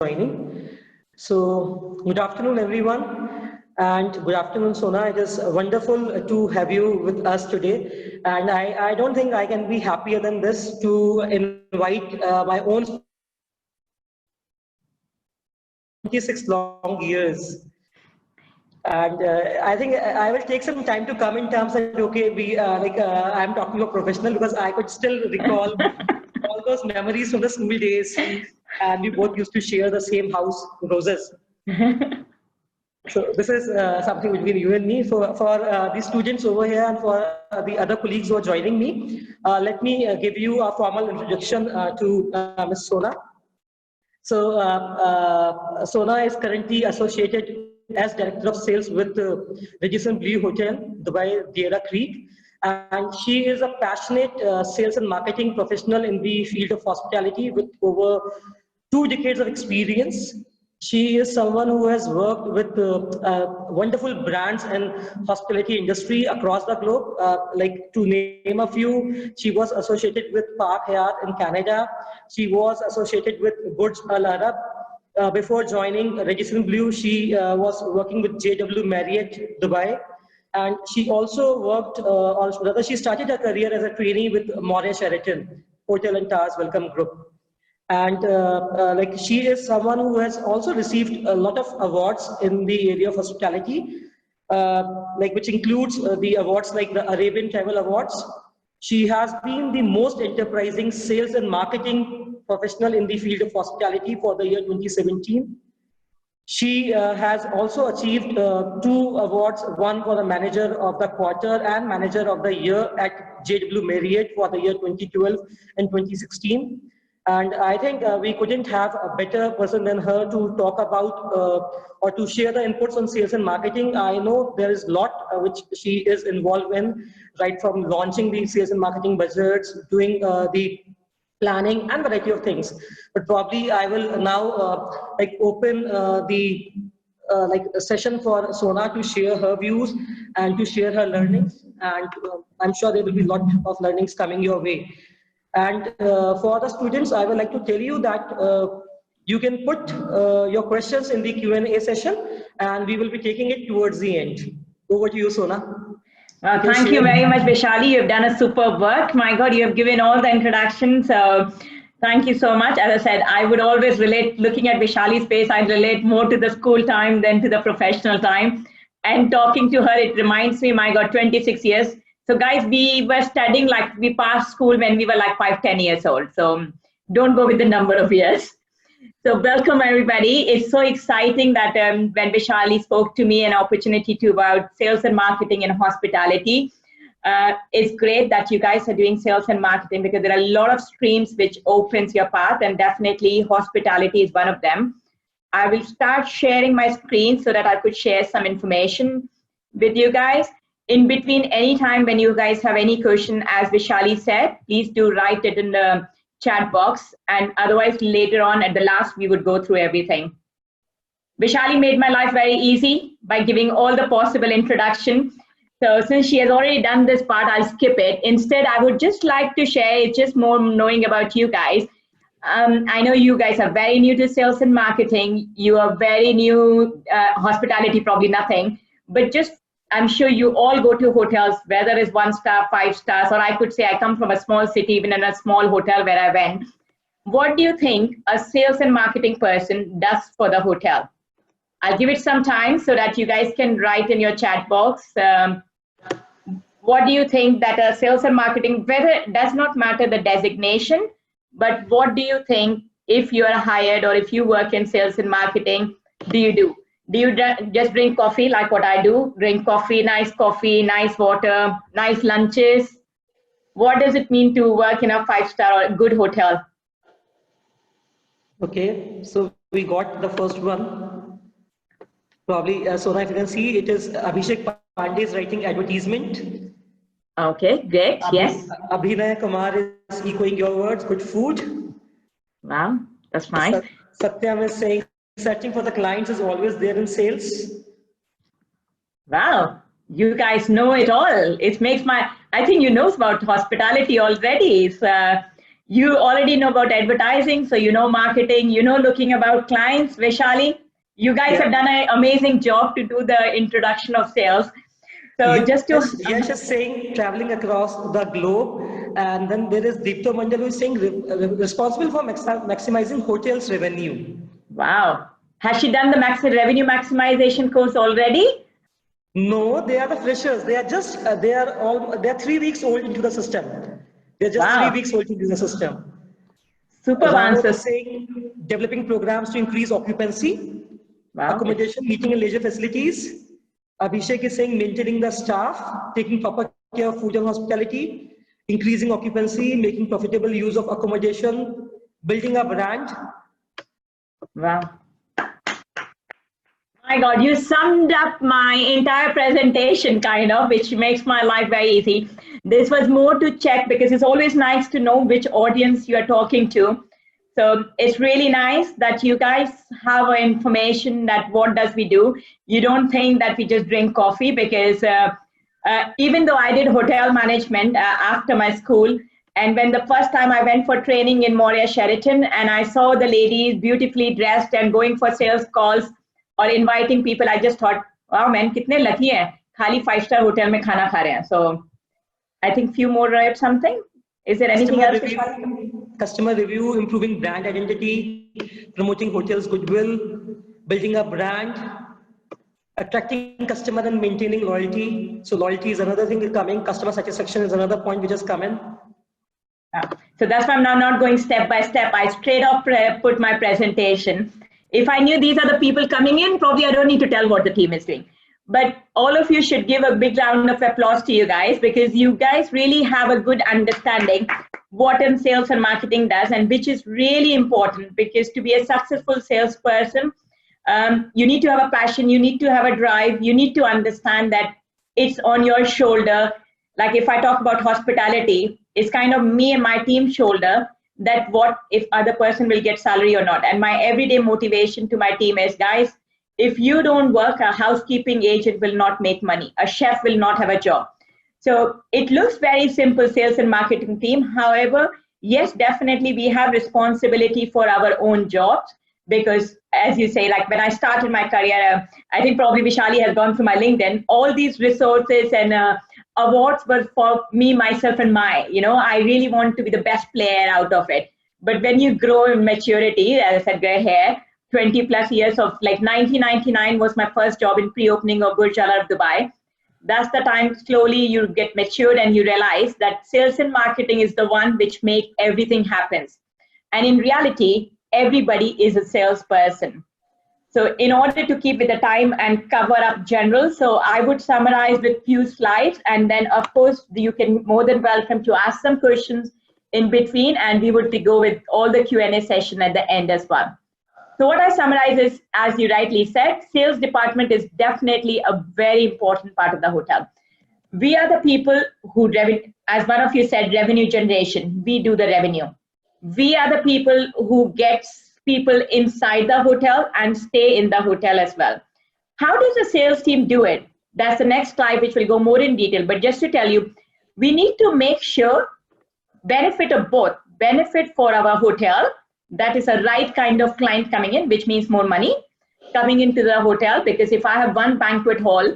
joining. So, good afternoon, everyone, and good afternoon, Sona. It is wonderful to have you with us today, and I don't think I can be happier than this to invite my own 26 long years. And I think I will take some time to come in terms that, okay, I'm talking to a professional because I could still recall all those memories from the school days. And we both used to share the same house, Roses. So this is something between you and me. For the students over here and for the other colleagues who are joining me, let me give you a formal introduction to Ms. Sona. So Sona is currently associated as Director of Sales with Radisson Blu Hotel, Dubai, Deira Creek. And she is a passionate sales and marketing professional in the field of hospitality with over 2 decades of experience. She is someone who has worked with wonderful brands and hospitality industry across the globe. Like to name a few, she was associated with Park Hyatt in Canada. She was associated with Burj Al Arab. Before joining Radisson Blu, she was working with JW Marriott Dubai. And she also worked, she started her career as a trainee with Moray Sheraton Hotel and Towers Welcome Group. And like she is someone who has also received a lot of awards in the area of hospitality, like which includes the awards like the Arabian Travel Awards. She has been the most enterprising sales and marketing professional in the field of hospitality for the year 2017. She has also achieved 2 awards, one for the Manager of the Quarter and Manager of the Year at JW Marriott for the year 2012 and 2016. And I think we couldn't have a better person than her to talk about or to share the inputs on sales and marketing. I know there is a lot which she is involved in, right from launching the sales and marketing budgets, doing the planning and variety of things. But probably I will now like open the like a session for Sona to share her views and to share her learnings. And I'm sure there will be a lot of learnings coming your way. And for the students, I would like to tell you that you can put your questions in the Q&A session, and we will be taking it towards the end. Over to you, Sona. Thank you very much, Vaishali. You've done a superb work. My God, you have given all the introductions. So thank you so much. As I said, I would always relate, looking at Vaishali's face, I'd relate more to the school time than to the professional time. And talking to her, it reminds me, my God, 26 years. So guys, we were studying, like we passed school when we were like 5-10 years old. So don't go with the number of years. So welcome everybody. It's so exciting that when Vaishali spoke to me an opportunity to about sales and marketing and hospitality. It's great that you guys are doing sales and marketing because there are a lot of streams which opens your path, and definitely hospitality is one of them. I will start sharing my screen so that I could share some information with you guys. In between, anytime when you guys have any question, as Vaishali said, please do write it in the chat box, and otherwise later on at the last we would go through everything. Vaishali made my life very easy by giving all the possible introduction. So since she has already done this part, I'll skip it. Instead, I would just like to share, it's just more knowing about you guys. I know you guys are very new to sales and marketing. You are very new, hospitality probably nothing, but just I'm sure you all go to hotels, whether it's 1 star, 5 stars, or I could say I come from a small city, even in a small hotel where I went. What do you think a sales and marketing person does for the hotel? I'll give it some time so that you guys can write in your chat box. What do you think that a sales and marketing, whether it does not matter the designation, but what do you think if you are hired or if you work in sales and marketing, do you do? Do you just drink coffee like what I do? Drink coffee, nice water, nice lunches? What does it mean to work in a 5-star or a good hotel? Okay, so we got the first one. Probably, Sona, if you can see, it is Abhishek Pandey's writing advertisement. Okay, great, yes. Abhinay Kumar is echoing your words, good food. Wow, that's nice. Satyam is saying, searching for the clients is always there in sales. Wow, you guys know it all. It makes my, I think you know about hospitality already. It's, You already know about advertising, so you know marketing, you know looking about clients. Vaishali, you guys have done an amazing job to do the introduction of sales. So just to Yash is saying traveling across the globe, and then there is Deepto Mandal who is saying responsible for maximizing hotels revenue. Wow, has she done the revenue maximization course already? No, they are the freshers. They are just they are 3 weeks old into the system. They're just Wow. 3 weeks old into the system. Super Rano answers. is saying developing programs to increase occupancy, accommodation, meeting and leisure facilities. Abhishek is saying maintaining the staff, taking proper care of food and hospitality, increasing occupancy, making profitable use of accommodation, building a brand. Wow. My God, you summed up my entire presentation, kind of, which makes my life very easy. This was more to check because it's always nice to know which audience you are talking to. So it's really nice that you guys have information that what does we do. You don't think that we just drink coffee because even though I did hotel management after my school, and when the first time I went for training in Moria Sheraton and I saw the ladies beautifully dressed and going for sales calls or inviting people, I just thought, wow, man, kitne lucky hai. Khali 5-star hotel mein khana kha rahe hain. So I think few more or something. Is there anything else? Customer review, improving brand identity, promoting hotels' goodwill, building a brand, attracting customer and maintaining loyalty. So loyalty is another thing coming. Customer satisfaction is another point which has come in. So that's why I'm now not going step by step. I straight off put my presentation. If I knew these are the people coming in, probably I don't need to tell what the team is doing. But all of you should give a big round of applause to you guys because you guys really have a good understanding what in sales and marketing does, and which is really important because to be a successful salesperson, you need to have a passion, you need to have a drive, you need to understand that it's on your shoulder. Like if I talk about hospitality, it's kind of me and my team's shoulder that what if other person will get salary or not. And my everyday motivation to my team is, guys, if you don't work, a housekeeping agent will not make money. A chef will not have a job. So it looks very simple, sales and marketing team. However, yes, definitely we have responsibility for our own jobs because as you say, like when I started my career, I think probably Vaishali has gone through my LinkedIn, all these resources and awards were for me, myself and I really want to be the best player out of it. But when you grow in maturity, as I said, gray hair, 20 plus years of like 1999 was my first job in pre-opening of Burj Al Arab Dubai. That's the time slowly you get matured and you realize that sales and marketing is the one which make everything happens. And in reality, everybody is a salesperson. So in order to keep with the time and cover up general, so I would summarize with few slides, and then of course you can more than welcome to ask some questions in between, and we would go with all the Q&A session at the end as well. So what I summarize is, as you rightly said, sales department is definitely a very important part of the hotel. We are the people who, as one of you said, revenue generation, we do the revenue. We are the people who gets people inside the hotel and stay in the hotel as well. How does the sales team do it? That's the next slide, which will go more in detail. But just to tell you, we need to make sure benefit of both, benefit for our hotel, that is a right kind of client coming in, which means more money coming into the hotel. Because if I have one banquet hall,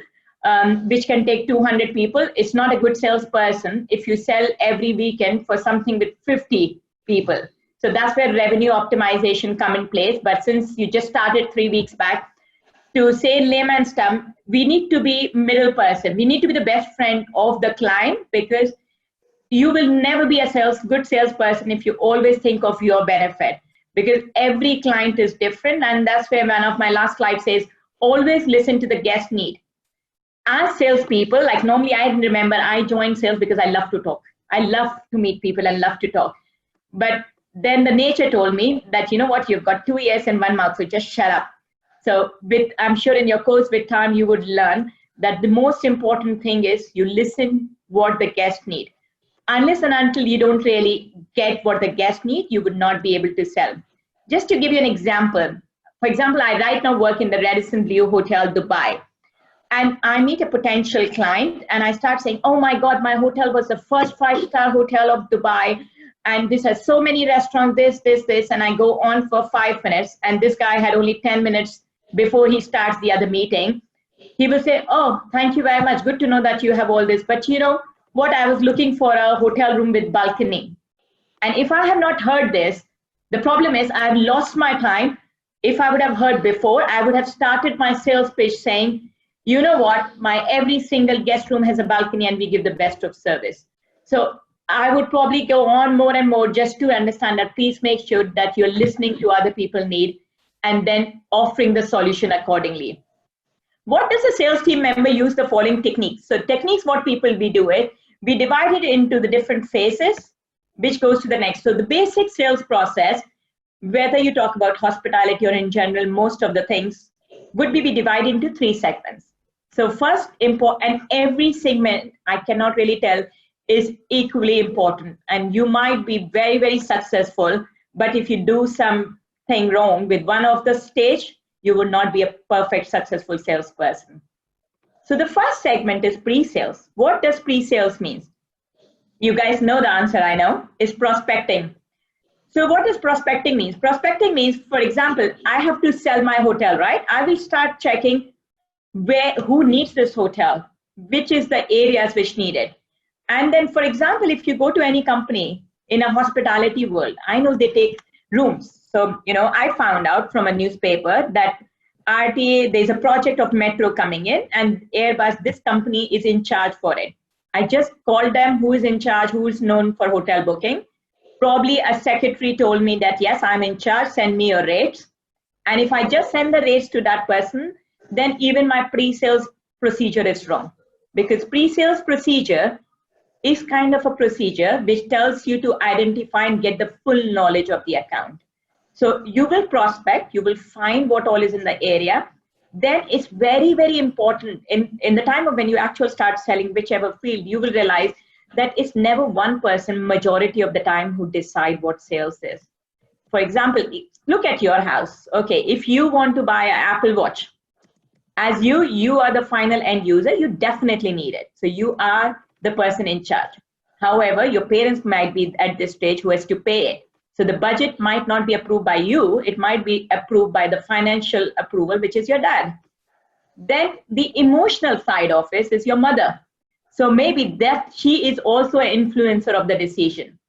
which can take 200 people, it's not a good salesperson if you sell every weekend for something with 50 people. So that's where revenue optimization come in place. But since you just started 3 weeks back, to say in layman's term, we need to be middle person. We need to be the best friend of the client, because you will never be a good salesperson if you always think of your benefit, because every client is different. And that's where one of my last slides says, always listen to the guest need. As salespeople, like normally I remember I joined sales because I love to talk. I love to meet people and love to talk. But then the nature told me that, you know what, you've got 2 ears and 1 mouth, so just shut up. So I'm sure in your course with time, you would learn that the most important thing is you listen what the guests need. Unless and until you don't really get what the guests need, you would not be able to sell. Just to give you an example, for example, I right now work in the Radisson Blu Hotel, Dubai. And I meet a potential client and I start saying, oh my God, my hotel was the first 5-star hotel of Dubai. and this has so many restaurants, this, and I go on for 5 minutes, and this guy had only 10 minutes before he starts the other meeting, he will say, oh, thank you very much. Good to know that you have all this. But you know what? I was looking for a hotel room with balcony. And if I have not heard this, the problem is I've lost my time. If I would have heard before, I would have started my sales pitch saying, you know what? My every single guest room has a balcony and we give the best of service. So I would probably go on more and more just to understand that please make sure that you're listening to other people's need and then offering the solution accordingly. What does a sales team member use the following techniques? So techniques, what people we do it, we divide it into the different phases, which goes to the next. So the basic sales process, whether you talk about hospitality or in general, most of the things would be divided into 3 segments. So first, and every segment, I cannot really tell, is equally important. And you might be very, very successful, but if you do something wrong with one of the stage, you will not be a perfect successful salesperson. So the first segment is pre-sales. What does pre-sales mean? You guys know the answer, I know, is prospecting. So what does prospecting mean? Prospecting means, for example, I have to sell my hotel, right? I will start checking who needs this hotel, which is the areas which need it. And then, for example, if you go to any company in a hospitality world, I know they take rooms. So, you know, I found out from a newspaper that RTA, there's a project of metro coming in and Airbus, this company is in charge for it. I just called them, who is in charge, who is known for hotel booking. Probably a secretary told me that, yes, I'm in charge, send me your rates. And if I just send the rates to that person, then even my pre-sales procedure is wrong. Because pre-sales procedure is kind of a procedure which tells you to identify and get the full knowledge of the account. So you will prospect, you will find what all is in the area. Then it's very, very important in the time of when you actually start selling whichever field, you will realize that it's never one person majority of the time who decide what sales is. For example, look at your house. Okay, if you want to buy an Apple Watch, as you are the final end user, you definitely need it. So you are the person in charge. However, your parents might be at this stage who has to pay it. So the budget might not be approved by you. It might be approved by the financial approval, which is your dad. Then the emotional side of it is your mother. So maybe that she is also an influencer of the decision.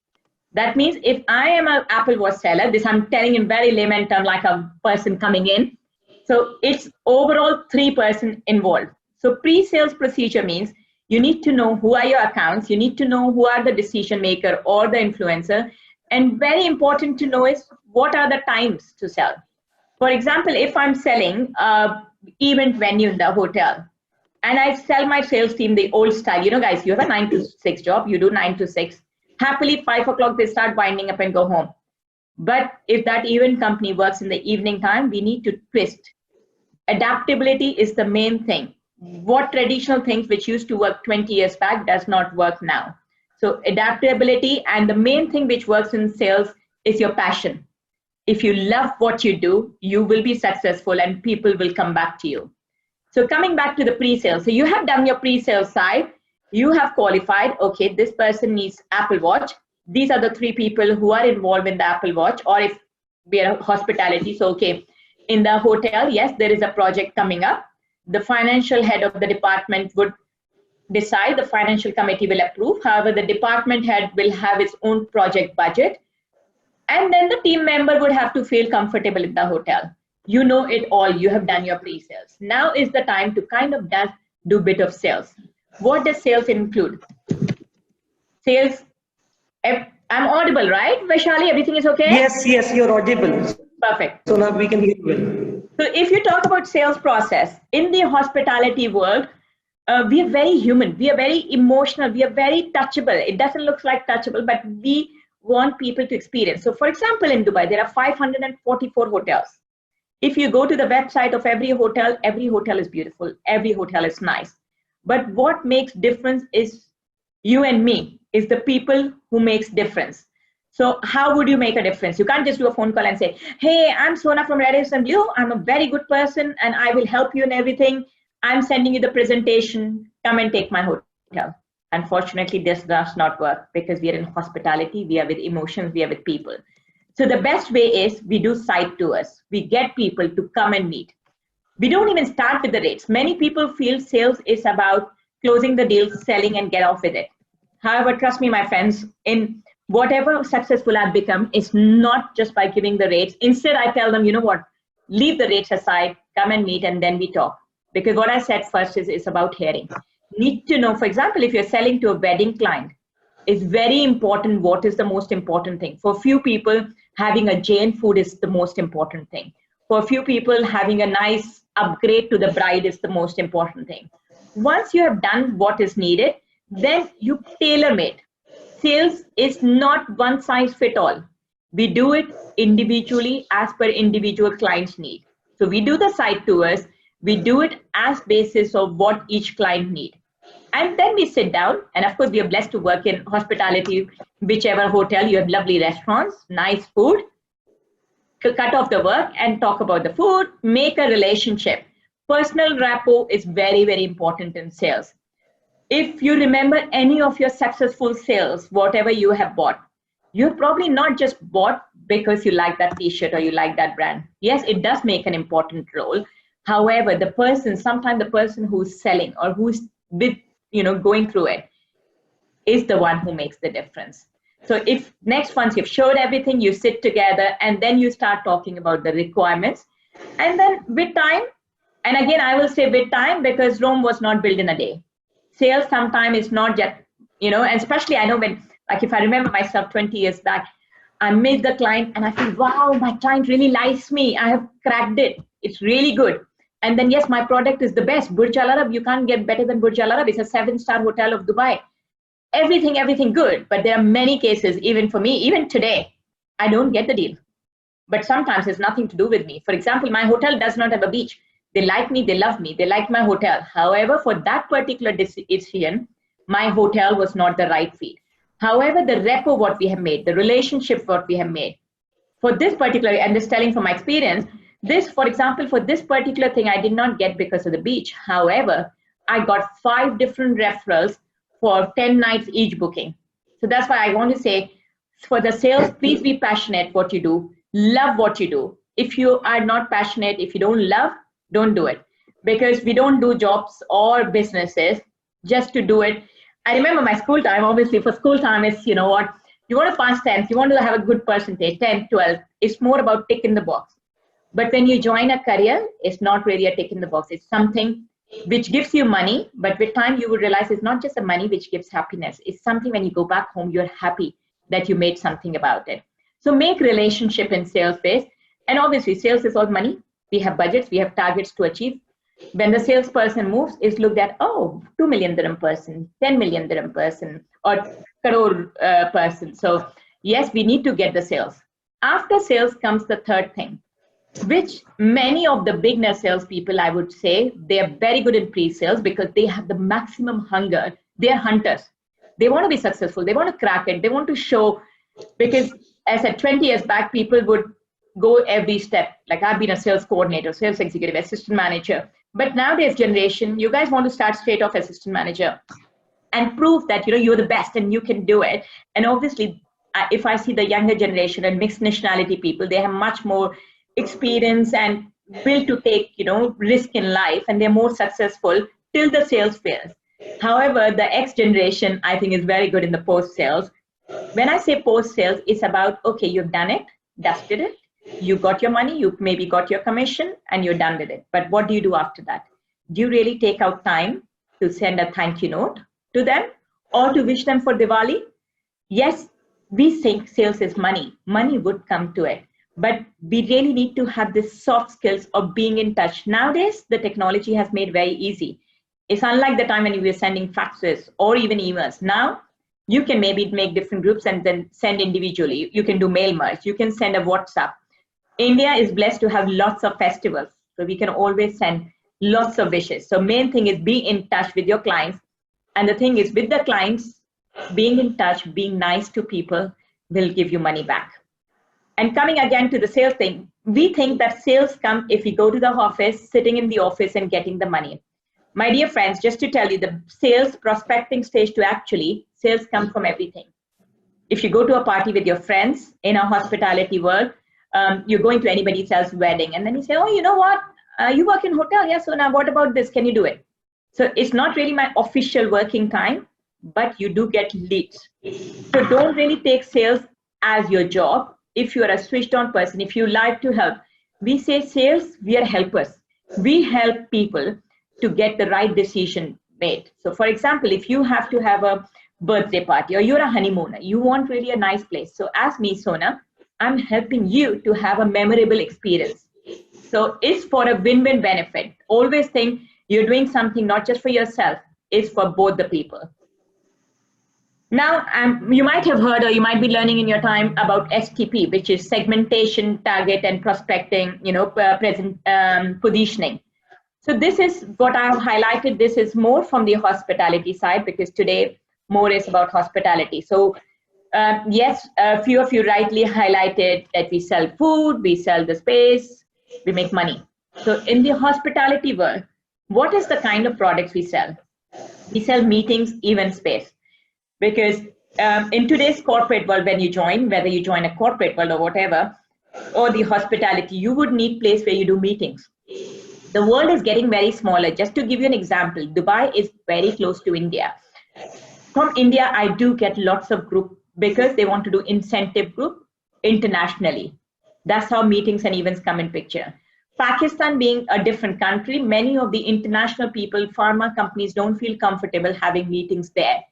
That means if I am an Apple Watch seller, this I'm telling in very layman term, like a person coming in. So it's overall 3% involved. So pre-sales procedure means you need to know who are your accounts. You need to know who are the decision maker or the influencer. And very important to know is what are the times to sell. For example, if I'm selling an event venue in the hotel and I sell my sales team the old style, you know, guys, you have a 9 to 6 job, you do 9 to 6. Happily, 5 o'clock, they start winding up and go home. But if that event company works in the evening time, we need to twist. Adaptability is the main thing. What traditional things which used to work 20 years back does not work now. So adaptability, and the main thing which works in sales is your passion. If you love what you do, you will be successful and people will come back to you. So coming back to the pre-sales. So you have done your pre-sales side. You have qualified, okay, this person needs Apple Watch. These are the 3 people who are involved in the Apple Watch, or if we are hospitality, so okay, in the hotel, yes, there is a project coming up. The financial head of the department would decide, the financial committee will approve. However, the department head will have its own project budget. And then the team member would have to feel comfortable in the hotel. You know it all, you have done your pre-sales. Now is the time to kind of do a bit of sales. What does sales include? Sales, I'm audible, right? Vaishali, everything is okay? Yes, you're audible. Perfect. So now we can hear you well. So if you talk about sales process, in the hospitality world, we are very human, we are very emotional, we are very touchable. It doesn't look like touchable, but we want people to experience. So for example, in Dubai, there are 544 hotels. If you go to the website of every hotel is beautiful, every hotel is nice. But what makes difference is you and me, is the people who makes difference. So how would you make a difference? You can't just do a phone call and say, hey, I'm Sona from Radisson Blu. I'm a very good person and I will help you in everything. I'm sending you the presentation. Come and take my hotel. Unfortunately, this does not work because we are in hospitality, we are with emotions, we are with people. So the best way is we do site tours. We get people to come and meet. We don't even start with the rates. Many people feel sales is about closing the deal, selling, and get off with it. However, trust me, my friends, in whatever successful I've become, it's not just by giving the rates. Instead, I tell them, you know what, leave the rates aside, come and meet, and then we talk. Because what I said first is about hearing. Need to know, for example, if you're selling to a wedding client, it's very important what is the most important thing. For few people, having a Jain food is the most important thing. For few people, having a nice upgrade to the bride is the most important thing. Once you have done what is needed, then you tailor-made. Sales is not one size fit all. We do it individually as per individual client's need. So we do the site tours, we do it as basis of what each client need. And then we sit down, and of course we are blessed to work in hospitality, whichever hotel, you have lovely restaurants, nice food, cut off the work and talk about the food, make a relationship. Personal rapport is very, very important in sales. If you remember any of your successful sales, whatever you have bought, you've probably not just bought because you like that t-shirt or you like that brand. Yes, it does make an important role. However, the person, sometimes the person who's selling or who's with, going through it is the one who makes the difference. So if once you've showed everything, you sit together and then you start talking about the requirements. And then with time, and again, I will say with time because Rome was not built in a day. Sales sometimes is not just, and especially I know when, like if I remember myself 20 years back, I meet the client and I feel, wow, my client really likes me. I have cracked it. It's really good. And then, yes, my product is the best. Burj Al Arab, you can't get better than Burj Al Arab. It's a 7-star hotel of Dubai. Everything good. But there are many cases, even for me, even today, I don't get the deal. But sometimes it's nothing to do with me. For example, my hotel does not have a beach. They like me, they love me, they like my hotel. However, for that particular decision, my hotel was not the right fit. However, the rapport what we have made, the relationship what we have made, for this particular, and this telling from my experience, this, for example, for this particular thing, I did not get because of the beach. However, I got 5 different referrals for 10 nights each booking. So that's why I want to say, for the sales, please be passionate what you do. Love what you do. If you are not passionate, if you don't love, don't do it. Because we don't do jobs or businesses just to do it. I remember my school time, obviously for school time is, you know what, you want to pass 10th, you want to have a good percentage, 10, 12. It's more about tick in the box. But when you join a career, it's not really a tick in the box. It's something which gives you money, but with time you will realize it's not just the money which gives happiness. It's something when you go back home, you're happy that you made something about it. So make relationship in sales based. And obviously sales is all money. We have budgets, we have targets to achieve. When the salesperson moves, is looked at, oh, 2 million dirham person, 10 million dirham person, or crore person. So yes, we need to get the sales. After sales comes the third thing, which many of the beginner salespeople, I would say, they are very good in pre-sales because they have the maximum hunger. They are hunters. They want to be successful. They want to crack it. They want to show, because as I said, 20 years back, people would go every step. Like I've been a sales coordinator, sales executive, assistant manager. But nowadays generation, you guys want to start straight off assistant manager and prove that you're the best and you can do it. And obviously, if I see the younger generation and mixed nationality people, they have much more experience and will to take risk in life, and they're more successful till the sales fails. However, the X generation, I think, is very good in the post sales. When I say post sales, it's about, okay, you've done it, dusted it, you got your money, you maybe got your commission, and you're done with it. But what do you do after that? Do you really take out time to send a thank you note to them or to wish them for Diwali? Yes, we think sales is money. Money would come to it. But we really need to have this soft skills of being in touch. Nowadays, the technology has made very easy. It's unlike the time when we were sending faxes or even emails. Now, you can maybe make different groups and then send individually. You can do mail merge. You can send a WhatsApp. India is blessed to have lots of festivals. So we can always send lots of wishes. So main thing is be in touch with your clients. And the thing is with the clients, being in touch, being nice to people will give you money back. And coming again to the sales thing, we think that sales come if we go to the office, sitting in the office and getting the money. My dear friends, just to tell you, the sales prospecting stage to actually, sales come from everything. If you go to a party with your friends in a hospitality world, you're going to anybody else's wedding, and then you say, oh, you know what? You work in hotel, yeah, so now what about this? Can you do it? So it's not really my official working time, but you do get leads. So don't really take sales as your job. If you're a switched on person, if you like to help, we say sales, we are helpers. We help people to get the right decision made. So for example, if you have to have a birthday party or you're a honeymooner, you want really a nice place. So as Ms Sona, I'm helping you to have a memorable experience. So it's for a win-win benefit. Always think you're doing something not just for yourself, it's for both the people. Now, you might have heard or you might be learning in your time about STP, which is segmentation, target, and prospecting, positioning. So this is what I have highlighted. This is more from the hospitality side, because today more is about hospitality. So yes, a few of you rightly highlighted that we sell food, we sell the space, we make money. So in the hospitality world, what is the kind of products we sell? We sell meetings, event space. Because in today's corporate world, when you join, whether you join a corporate world or whatever, or the hospitality, you would need place where you do meetings. The world is getting very smaller. Just to give you an example, Dubai is very close to India. From India, I do get lots of group because they want to do incentive group internationally. That's how meetings and events come in picture. Pakistan being a different country, many of the international people, pharma companies don't feel comfortable having meetings there.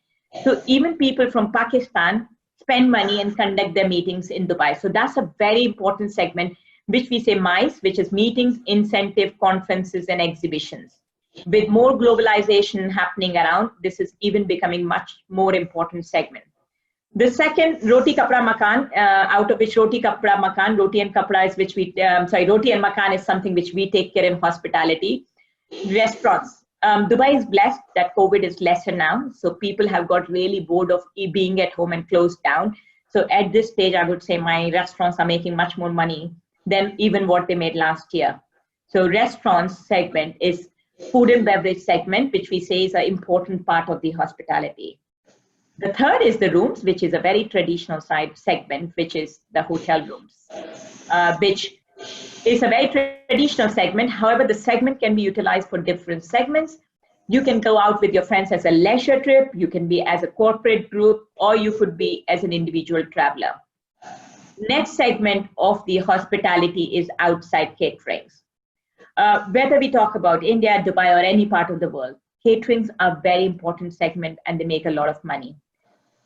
So even people from Pakistan spend money and conduct their meetings in Dubai. So that's a very important segment, which we say MICE, which is meetings, incentive, conferences, and exhibitions. With more globalization happening around, this is even becoming much more important segment. The second, Roti Kapra Makan, out of which Roti Kapra Makan, Roti and Kapra is which we, Roti and Makan is something which we take care in hospitality. Restaurants. Dubai is blessed that COVID is lesser now. So people have got really bored of being at home and closed down. So at this stage, I would say my restaurants are making much more money than even what they made last year. So restaurants segment is food and beverage segment, which we say is an important part of the hospitality. The third is the rooms, which is a very traditional side segment, which is the hotel rooms, which is a very traditional segment. However, the segment can be utilized for different segments. You can go out with your friends as a leisure trip, you can be as a corporate group, or you could be as an individual traveler. Next segment of the hospitality is outside caterings. Whether we talk about India, Dubai, or any part of the world, caterings are a very important segment and they make a lot of money.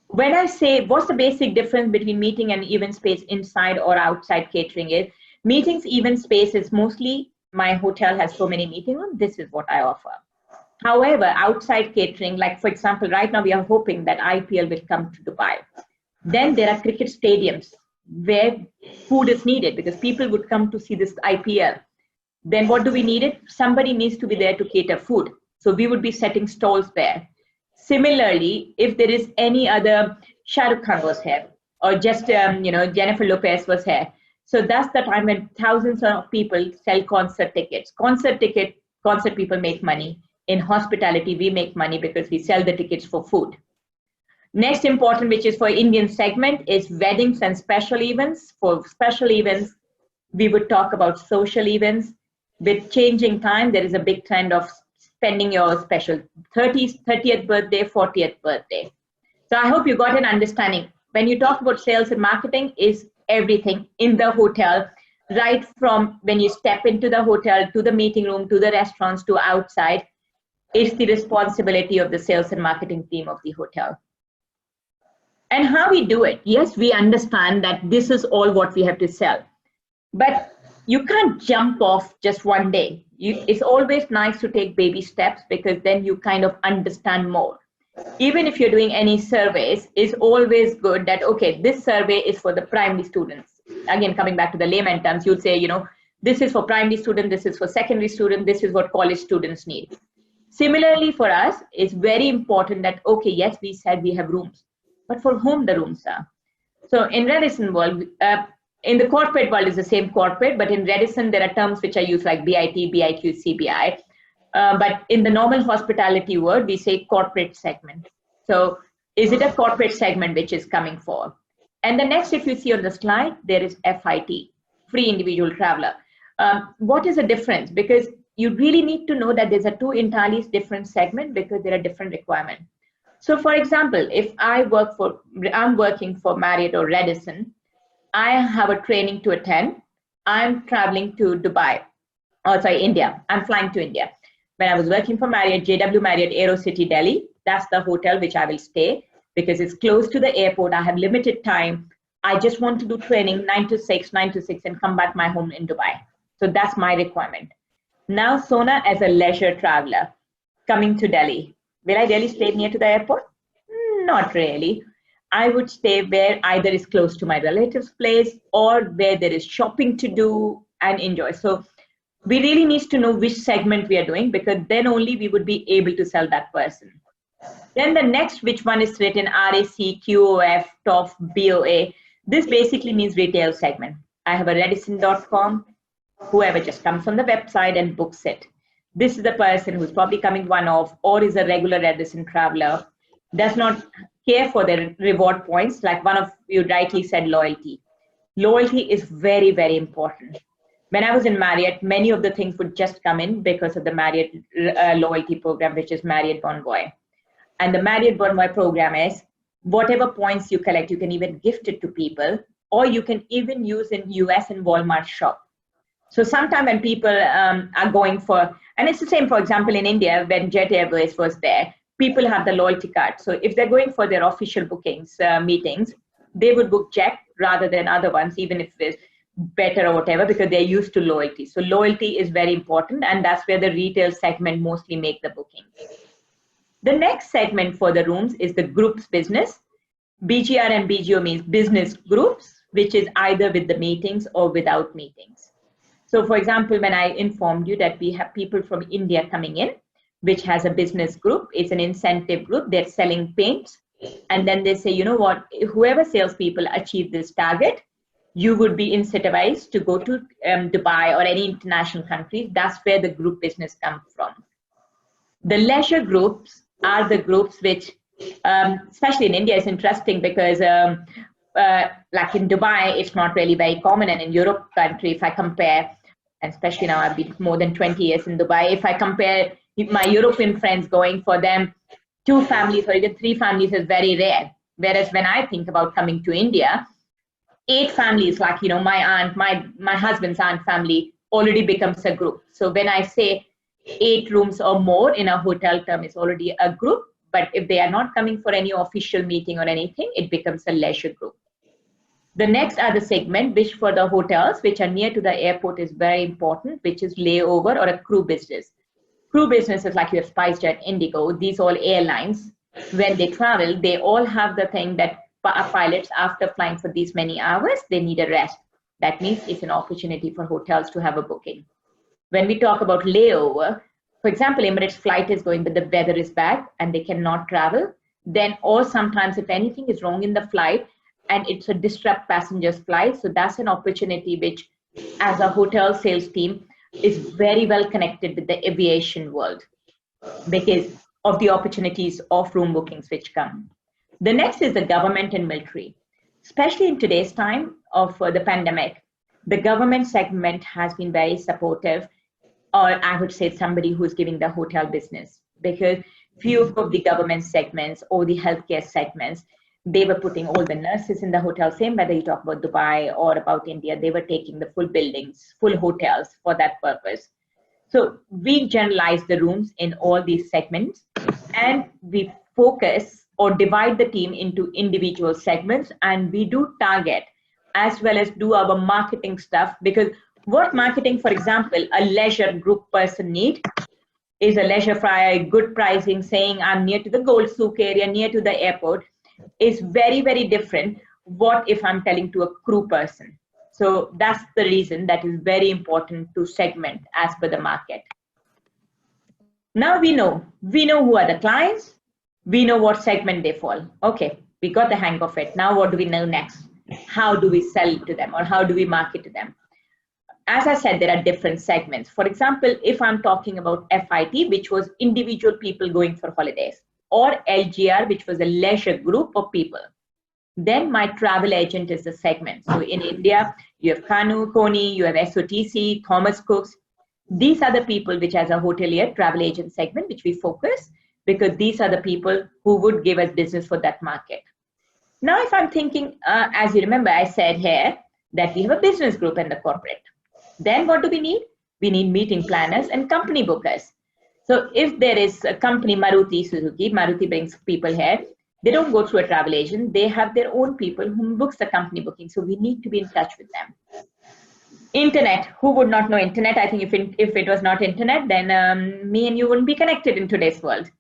When I say what's the basic difference between meeting and event space inside or outside catering is, meetings, event space is mostly my hotel has so many meeting rooms, this is what I offer. However, outside catering, like for example, right now we are hoping that IPL will come to Dubai. Then there are cricket stadiums where food is needed because people would come to see this IPL. Then what do we need it? Somebody needs to be there to cater food. So we would be setting stalls there. Similarly, if there is any other, Shah Rukh Khan was here, or just Jennifer Lopez was here. So that's the time when thousands of people sell concert tickets. Concert people make money. In hospitality, we make money because we sell the tickets for food. Next important, which is for Indian segment, is weddings and special events. For special events, we would talk about social events. With changing time, there is a big trend of spending your special 30th birthday, 40th birthday. So I hope you got an understanding. When you talk about sales and marketing, is everything in the hotel, right from when you step into the hotel, to the meeting room, to the restaurants, to outside. It's the responsibility of the sales and marketing team of the hotel. And how we do it, yes, we understand that this is all what we have to sell. But you can't jump off just one day. It's always nice to take baby steps because then you kind of understand more. Even if you're doing any surveys, it's always good that, okay, this survey is for the primary students. Again, coming back to the layman terms, you'd say, this is for primary student, this is for secondary student, this is what college students need. Similarly, for us, it's very important that, okay, yes, we said we have rooms, but for whom the rooms are. So in Radisson world, in the corporate world is the same corporate, but in Radisson, there are terms which are used like BIT, BIQ, CBI. But in the normal hospitality world, we say corporate segment. So is it a corporate segment which is coming for? And the next, if you see on the slide, there is FIT, free individual traveler. What is the difference? Because you really need to know that there's a two entirely different segment because there are different requirements. So for example, if I'm working for Marriott or Radisson, I have a training to attend. I'm traveling to Dubai, India. I'm flying to India. When I was working for Marriott, JW Marriott Aero City, Delhi, that's the hotel which I will stay because it's close to the airport. I have limited time. I just want to do training 9 to 6, and come back my home in Dubai. So that's my requirement. Now, Sona, as a leisure traveler coming to Delhi, will I really stay near to the airport? Not really. I would stay where either is close to my relative's place or where there is shopping to do and enjoy. So we really need to know which segment we are doing because then only we would be able to sell that person. Then the next, which one is written RAC, QOF, TOF, BOA. This basically means retail segment. I have a Radisson.com. Whoever just comes on the website and books it. This is the person who's probably coming one-off or is a regular Radisson traveler, does not care for their reward points, like one of you rightly said, loyalty. Loyalty is very, very important. When I was in Marriott, many of the things would just come in because of the Marriott loyalty program, which is Marriott Bonvoy. And the Marriott Bonvoy program is whatever points you collect, you can even gift it to people, or you can even use in US and Walmart shop. So sometimes when people are going for, and it's the same, for example, in India, when Jet Airways was there, people have the loyalty card. So if they're going for their official bookings, meetings, they would book Jet rather than other ones, even if it's better or whatever, because they're used to loyalty. So loyalty is very important, and that's where the retail segment mostly make the booking. The next segment for the rooms is the groups business. BGR and BGO means business groups, which is either with the meetings or without meetings. So for example, when I informed you that we have people from India coming in, which has a business group, it's an incentive group, they're selling paints. And then they say, you know what, whoever salespeople achieve this target, you would be incentivized to go to Dubai or any international country. That's where the group business comes from. The leisure groups are the groups which, especially in India, is interesting because like in Dubai, it's not really very common. And in Europe country, if I compare, and especially now I've been more than 20 years in Dubai, if I compare my European friends going for them, 2 families or even 3 families is very rare. Whereas when I think about coming to India, 8 families, like, you know, my aunt, my husband's aunt family already becomes a group. So when I say 8 rooms or more in a hotel term is already a group, but if they are not coming for any official meeting or anything, it becomes a leisure group. The next other segment, which for the hotels which are near to the airport is very important, which is layover or a crew business. Crew businesses like you have SpiceJet, Indigo, these all airlines, when they travel, they all have the thing that pilots, after flying for these many hours, they need a rest. That means it's an opportunity for hotels to have a booking. When we talk about layover, for example, Emirates flight is going, but the weather is bad and they cannot travel, then, or sometimes if anything is wrong in the flight and it's a disrupt passengers flight, so that's an opportunity which, as a hotel sales team, is very well connected with the aviation world because of the opportunities of room bookings which come. The next is the government and military. Especially in today's time of the pandemic, the government segment has been very supportive, or I would say somebody who's giving the hotel business, because few of the government segments or the healthcare segments, they were putting all the nurses in the hotel, same whether you talk about Dubai or about India, they were taking the full buildings, full hotels for that purpose. So we generalize the rooms in all these segments and we focus or divide the team into individual segments, and we do target as well as do our marketing stuff, because what marketing, for example, a leisure group person need is a leisure flyer, good pricing, saying I'm near to the Gold Souk area, near to the airport, is very, very different what if I'm telling to a crew person. So that's the reason that is very important to segment as per the market. Now we know who are the clients, we know what segment they fall. Okay, we got the hang of it. Now what do we know next? How do we sell to them or how do we market to them? as I said, there are different segments. For example, if I'm talking about FIT, which was individual people going for holidays, or LGR, which was a leisure group of people, then my travel agent is the segment. So in India, you have Kanu, Koni, you have SOTC, Thomas Cooks. These are the people which, as a hotelier, travel agent segment, which we focus, because these are the people who would give us business for that market. Now, if I'm thinking, as you remember, I said here that we have a business group and the corporate. Then what do we need? We need meeting planners and company bookers. So if there is a company, Maruti Suzuki, Maruti brings people here, they don't go through a travel agent. They have their own people who books the company booking. So we need to be in touch with them. Internet, who would not know internet? I think if it was not internet, then me and you wouldn't be connected in today's world.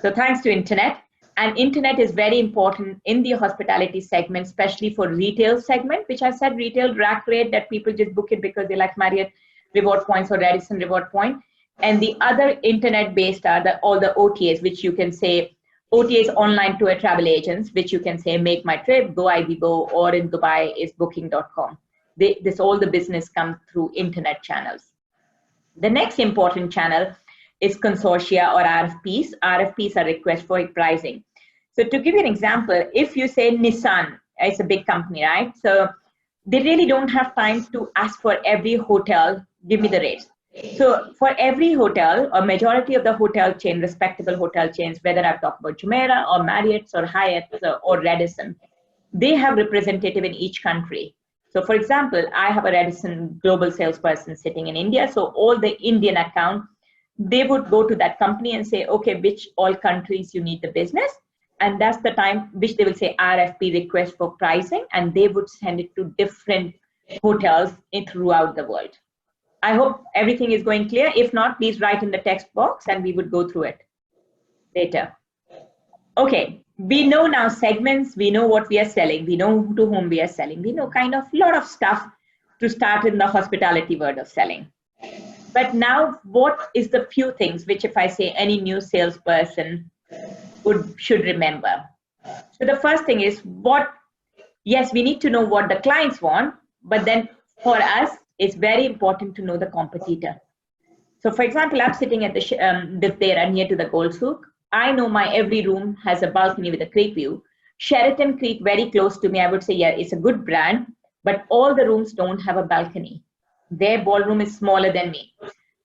So thanks to internet. And internet is very important in the hospitality segment, especially for retail segment, which I said retail rack rate, that people just book it because they like Marriott reward points or Radisson reward point. And the other internet-based are all the OTAs, which you can say, OTAs, online tour travel agents, which you can say, Make My Trip, Go IBGO, or in Dubai is booking.com. All the business comes through internet channels. The next important channel is consortia or RFPs. RFPs are requests for pricing. So to give you an example, if you say Nissan, it's a big company, right? So they really don't have time to ask for every hotel, give me the rates. So for every hotel, a majority of the hotel chain, respectable hotel chains, whether I've talked about Jumeirah or Marriott's or Hyatt's or Radisson, they have representative in each country. So for example, I have a Radisson global salesperson sitting in India. So all the Indian account, they would go to that company and say, okay, which all countries you need the business. And that's the time which they will say RFP, request for pricing, and they would send it to different hotels throughout the world. I hope everything is going clear. If not, please write in the text box and we would go through it later. Okay, we know now segments, we know what we are selling, we know to whom we are selling, we know kind of a lot of stuff to start in the hospitality world of selling. But now, what is the few things which, if I say any new salesperson should remember? So the first thing is yes, we need to know what the clients want, but then for us, it's very important to know the competitor. So for example, I'm sitting at this Deira near to the Gold Souk. I know my every room has a balcony with a creek view. Sheraton Creek, very close to me, I would say, yeah, it's a good brand, but all the rooms don't have a balcony. Their ballroom is smaller than me.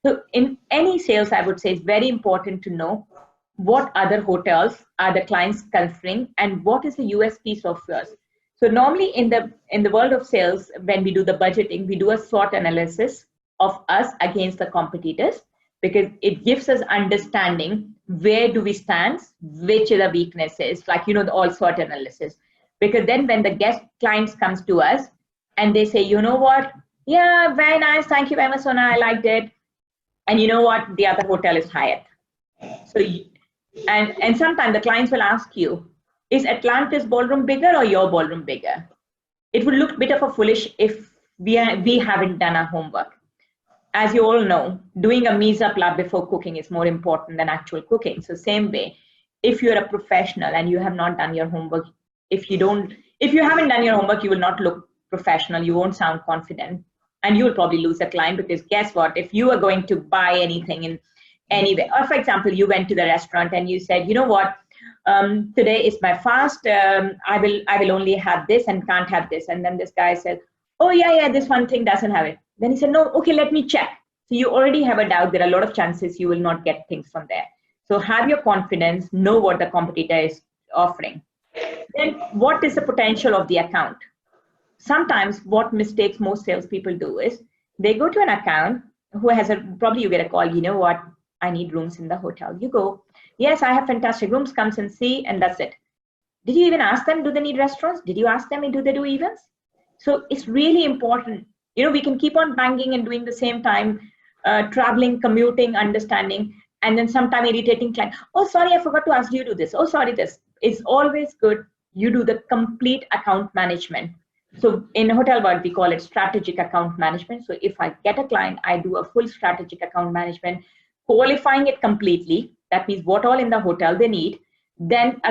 So in any sales, I would say it's very important to know what other hotels are the clients considering and what is the USPs of yours. So normally in the world of sales, when we do the budgeting, we do a SWOT analysis of us against the competitors, because it gives us understanding where do we stand, which are the weaknesses, like, the all SWOT analysis. Because then when the clients comes to us and they say, you know what, yeah, very nice, thank you very much, Sona, I liked it. And you know what, the other hotel is Hyatt. So, and sometimes the clients will ask you, is Atlantis ballroom bigger or your ballroom bigger? It would look a bit of a foolish if we haven't done our homework. As you all know, doing a mise en place before cooking is more important than actual cooking. So same way, if you're a professional and you have not done your homework, if you haven't done your homework, you will not look professional, you won't sound confident, and you will probably lose a client, because guess what, if you are going to buy anything in any way, or for example, you went to the restaurant and you said, you know what, today is my fast, I will only have this and can't have this. And then this guy said, oh yeah, this one thing doesn't have it. Then he said, no, okay, let me check. So you already have a doubt. There are a lot of chances you will not get things from there. So have your confidence, know what the competitor is offering. Then what is the potential of the account? Sometimes what mistakes most salespeople do is they go to an account who has probably you get a call, you know what, I need rooms in the hotel. You go, yes, I have fantastic rooms, comes and see, and that's it. Did you even ask them, do they need restaurants? Did you ask them, do they do events? So it's really important. We can keep on banging and doing the same time, traveling, commuting, understanding, and then sometime irritating client. Oh, sorry, I forgot to ask you to do this. Oh, sorry, this. It's always good you do the complete account management. So in hotel world, we call it strategic account management. So if I get a client, I do a full strategic account management, qualifying it completely. That means what all in the hotel they need. Then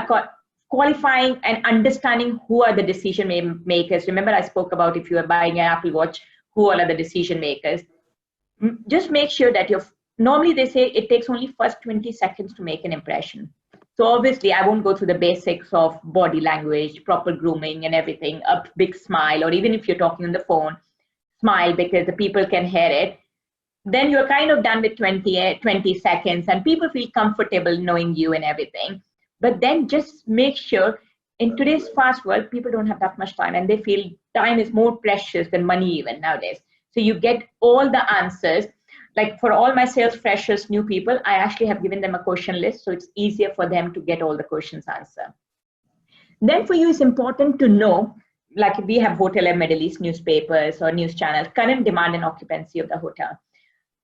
qualifying and understanding who are the decision makers. Remember, I spoke about if you are buying an Apple Watch, who all are the decision makers. Just make sure that normally they say it takes only first 20 seconds to make an impression. So obviously I won't go through the basics of body language, proper grooming and everything, a big smile, or even if you're talking on the phone, smile because the people can hear it. Then you're kind of done with 20 seconds and people feel comfortable knowing you and everything. But then just make sure, in today's fast world, people don't have that much time and they feel time is more precious than money even nowadays. So you get all the answers. Like for all my sales freshers, new people, I actually have given them a question list. So it's easier for them to get all the questions answered. Then for you, it's important to know, like we have Hotel and Middle East newspapers or news channels, current demand and occupancy of the hotel.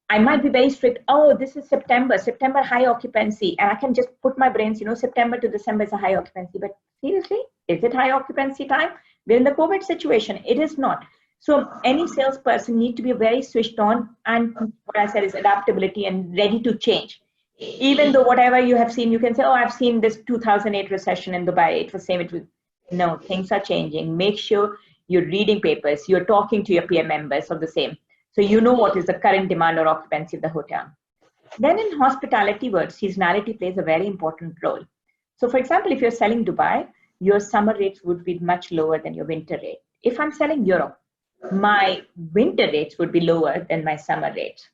I might be very strict. Oh, this is September high occupancy. And I can just put my brains, September to December is a high occupancy. But seriously, is it high occupancy time? We're in the COVID situation. It is not. So any salesperson need to be very switched on. And what I said is adaptability and ready to change. Even though whatever you have seen, you can say, oh, I've seen this 2008 recession in Dubai. It was same. No, things are changing. Make sure you're reading papers. You're talking to your peer members of the same. So you know what is the current demand or occupancy of the hotel. Then in hospitality world, seasonality plays a very important role. So for example, if you're selling Dubai, your summer rates would be much lower than your winter rate. If I'm selling Europe, my winter rates would be lower than my summer rates.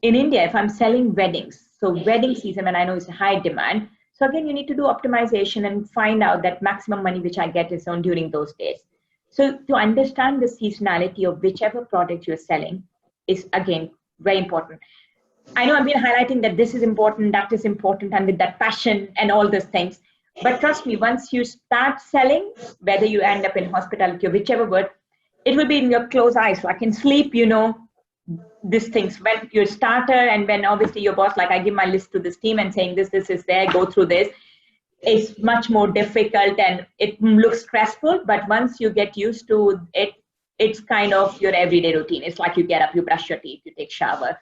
In India, if I'm selling weddings, so wedding season, when I know it's a high demand, so again, you need to do optimization and find out that maximum money which I get is on during those days. So to understand the seasonality of whichever product you're selling is, again, very important. I know I've been highlighting that this is important, that is important, and with that passion and all those things. But trust me, once you start selling, whether you end up in hospitality or whichever word, it will be in your close eyes. So I can sleep, these things. When you're a starter and when obviously your boss, like I give my list to this team and saying this is there, go through this. It's much more difficult and it looks stressful, but once you get used to it, it's kind of your everyday routine. It's like you get up, you brush your teeth, you take shower.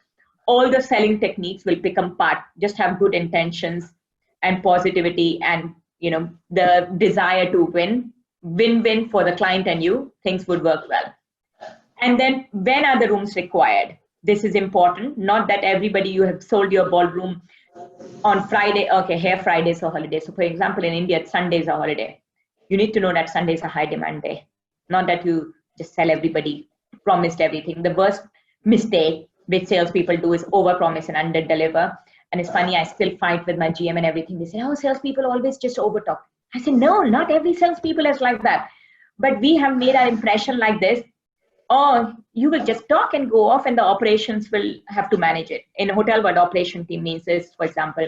All the selling techniques will become part. Just have good intentions and positivity and the desire to win-win for the client and you, things would work well. And then when are the rooms required? This is important. Not that everybody you have sold your ballroom on Friday, okay, here Friday is a holiday. So for example, in India, Sunday is a holiday. You need to know that Sunday is a high demand day. Not that you just sell everybody, promised everything. The worst mistake which salespeople do is over-promise and under-deliver. And it's funny, I still fight with my GM and everything. They say, oh, salespeople always just over-talk. I say, no, not every salespeople is like that. But we have made our impression like this. Oh, you will just talk and go off and the operations will have to manage it. In a hotel, what operation team means is, for example,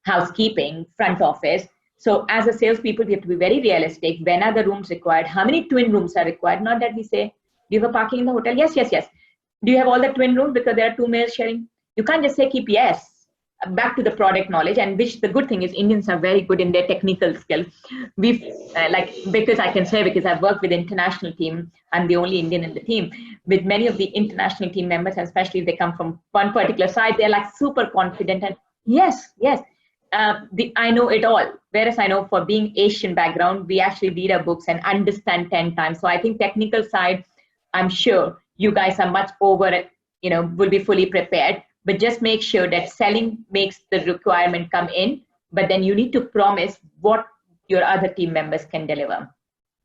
housekeeping, front office. So as a salespeople, we have to be very realistic. When are the rooms required? How many twin rooms are required? Not that we say, do you have a parking in the hotel? Yes, yes, yes. Do you have all the twin rooms because there are 2 males sharing? You can't just say keep yes. Back to the product knowledge, and which the good thing is Indians are very good in their technical skills. We've because I can say, because I've worked with international team, I'm the only Indian in the team. With many of the international team members, especially if they come from one particular side, they're like super confident and yes, I know it all. Whereas I know for being Asian background, we actually read our books and understand 10 times. So I think technical side, I'm sure you guys are much over it, will be fully prepared. But just make sure that selling makes the requirement come in, but then you need to promise what your other team members can deliver.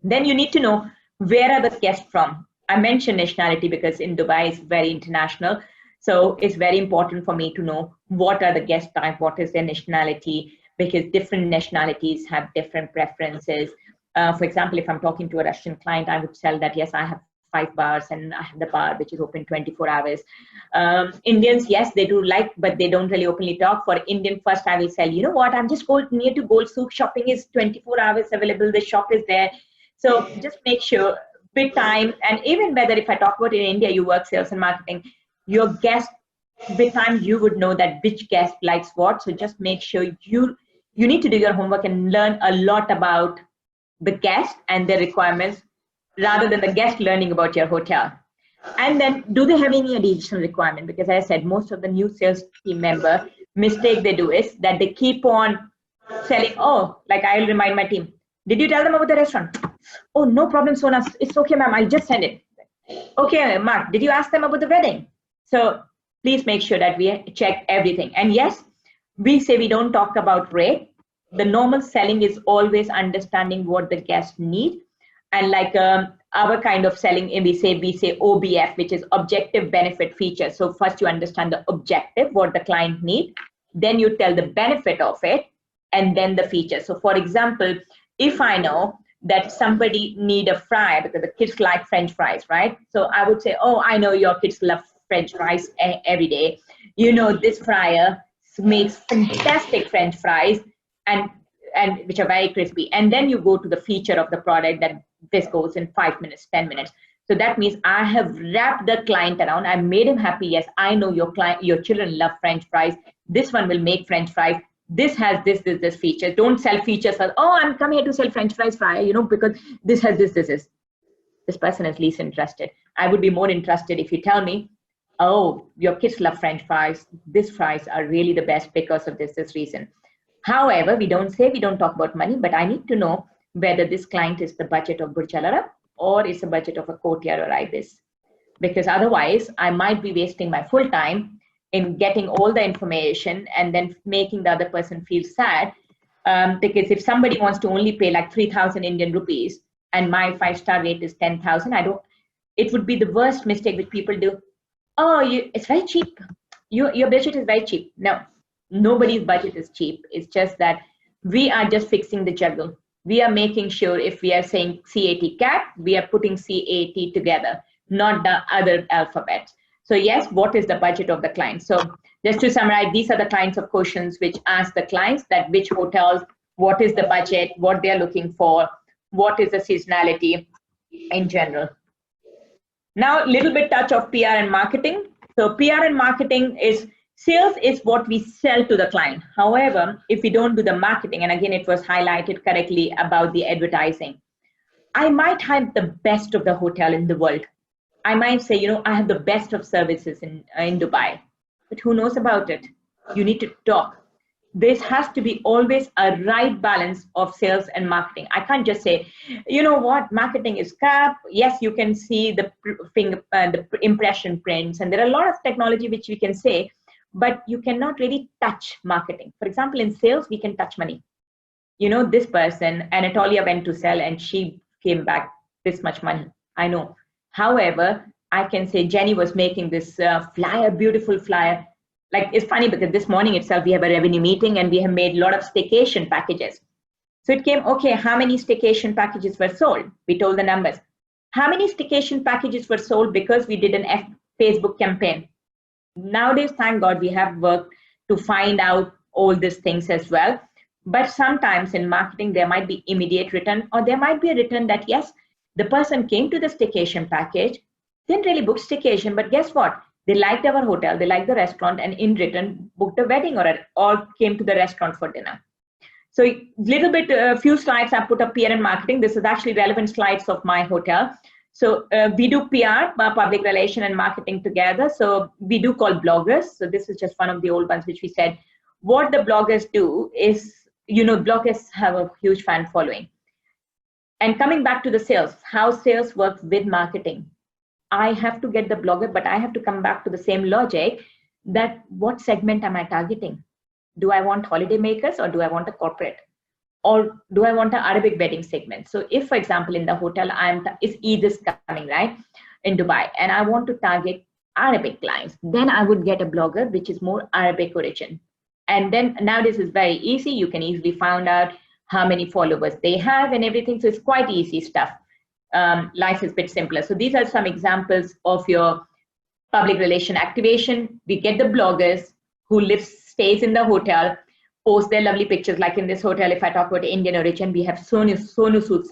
Then you need to know where are the guests from. I mentioned nationality because in Dubai it's very international. So it's very important for me to know what are the guest type, what is their nationality, because different nationalities have different preferences. For example, if I'm talking to a Russian client, I would tell that, yes, I have 5 bars and I have the bar which is open 24 hours. Indians, yes, they do like, but they don't really openly talk. For Indian first, I will sell, you know what, I'm just going near to Gold Souk, shopping is 24 hours available, the shop is there. So just make sure with time, and even whether if I talk about in India, you work sales and marketing, your guest, with time you would know that which guest likes what. So just make sure you need to do your homework and learn a lot about the guest and their requirements, rather than the guest learning about your hotel. And then, do they have any additional requirement? Because as I said, most of the new sales team member mistake they do is that they keep on selling. Oh, like I'll remind my team, did you tell them about the restaurant? Oh, no problem, Sona. It's okay, ma'am. I'll just send it. Okay, Mark, did you ask them about the wedding? So please make sure that we check everything. And yes, we say we don't talk about rate. The normal selling is always understanding what the guests need. And like our kind of selling, we say OBF, which is objective benefit feature. So first you understand the objective, what the client need, then you tell the benefit of it, and then the feature. So for example, if I know that somebody need a fry because the kids like French fries, right? So I would say, oh, I know your kids love French fries every day. You know, this fryer makes fantastic French fries and which are very crispy. And then you go to the feature of the product that this goes in 5 minutes, 10 minutes. So that means I have wrapped the client around. I made him happy. Yes, I know your children love French fries. This one will make French fries. This has this feature. Don't sell features as, oh, I'm coming here to sell French fries fryer, because this has this. This person is least interested. I would be more interested if you tell me, oh, your kids love French fries. These fries are really the best because of this reason. However, we don't talk about money, but I need to know whether this client is the budget of Burjalara or is the budget of a Courtyard or Ibis. Because otherwise, I might be wasting my full time in getting all the information and then making the other person feel sad. Because if somebody wants to only pay like 3,000 Indian rupees and my 5-star rate is 10,000, it would be the worst mistake which people do. Oh, it's very cheap. Your budget is very cheap. No, nobody's budget is cheap. It's just that we are just fixing the juggle. We are making sure if we are saying CAT cat, we are putting CAT together, not the other alphabet. So yes, what is the budget of the client? So just to summarize, these are the kinds of questions which ask the clients that which hotels, what is the budget, what they're looking for, what is the seasonality in general. Now, a little bit touch of PR and marketing. So PR and marketing is, sales is what we sell to the client. However, if we don't do the marketing, and again, it was highlighted correctly about the advertising, I might have the best of the hotel in the world. I might say, I have the best of services in Dubai, but who knows about it? You need to talk. This has to be always a right balance of sales and marketing. I can't just say, you know what, marketing is crap. Yes, you can see the impression prints, and there are a lot of technology which we can say, but you cannot really touch marketing. For example, in sales, we can touch money. This person, Anatolia went to sell and she came back this much money. I know. However, I can say Jenny was making this flyer, beautiful flyer. Like, it's funny because this morning itself, we have a revenue meeting and we have made a lot of staycation packages. So it came, okay, how many staycation packages were sold? We told the numbers. How many staycation packages were sold because we did an Facebook campaign? Nowadays, thank God, we have worked to find out all these things as well. But sometimes in marketing, there might be immediate return, or there might be a return that, yes, the person came to the staycation package, didn't really book staycation, but guess what? They liked our hotel, they liked the restaurant, and in return booked a wedding or came to the restaurant for dinner. So a few slides I put up PR and marketing. This is actually relevant slides of my hotel. So we do PR, public relation and marketing together. So we do call bloggers. So this is just one of the old ones which we said. What the bloggers do is, bloggers have a huge fan following. And coming back to the sales, how sales works with marketing. I have to get the blogger, but I have to come back to the same logic that what segment am I targeting? Do I want holiday makers or do I want a corporate? Or do I want an Arabic wedding segment? So if, for example, in the hotel, is Eid is coming, right, in Dubai, and I want to target Arabic clients, then I would get a blogger which is more Arabic origin. And then nowadays is very easy. You can easily find out how many followers they have and everything. So it's quite easy stuff. Life is a bit simpler. So these are some examples of your public relation activation. We get the bloggers who stays in the hotel, post their lovely pictures. Like in this hotel, if I talk about Indian origin, we have Sonu Sood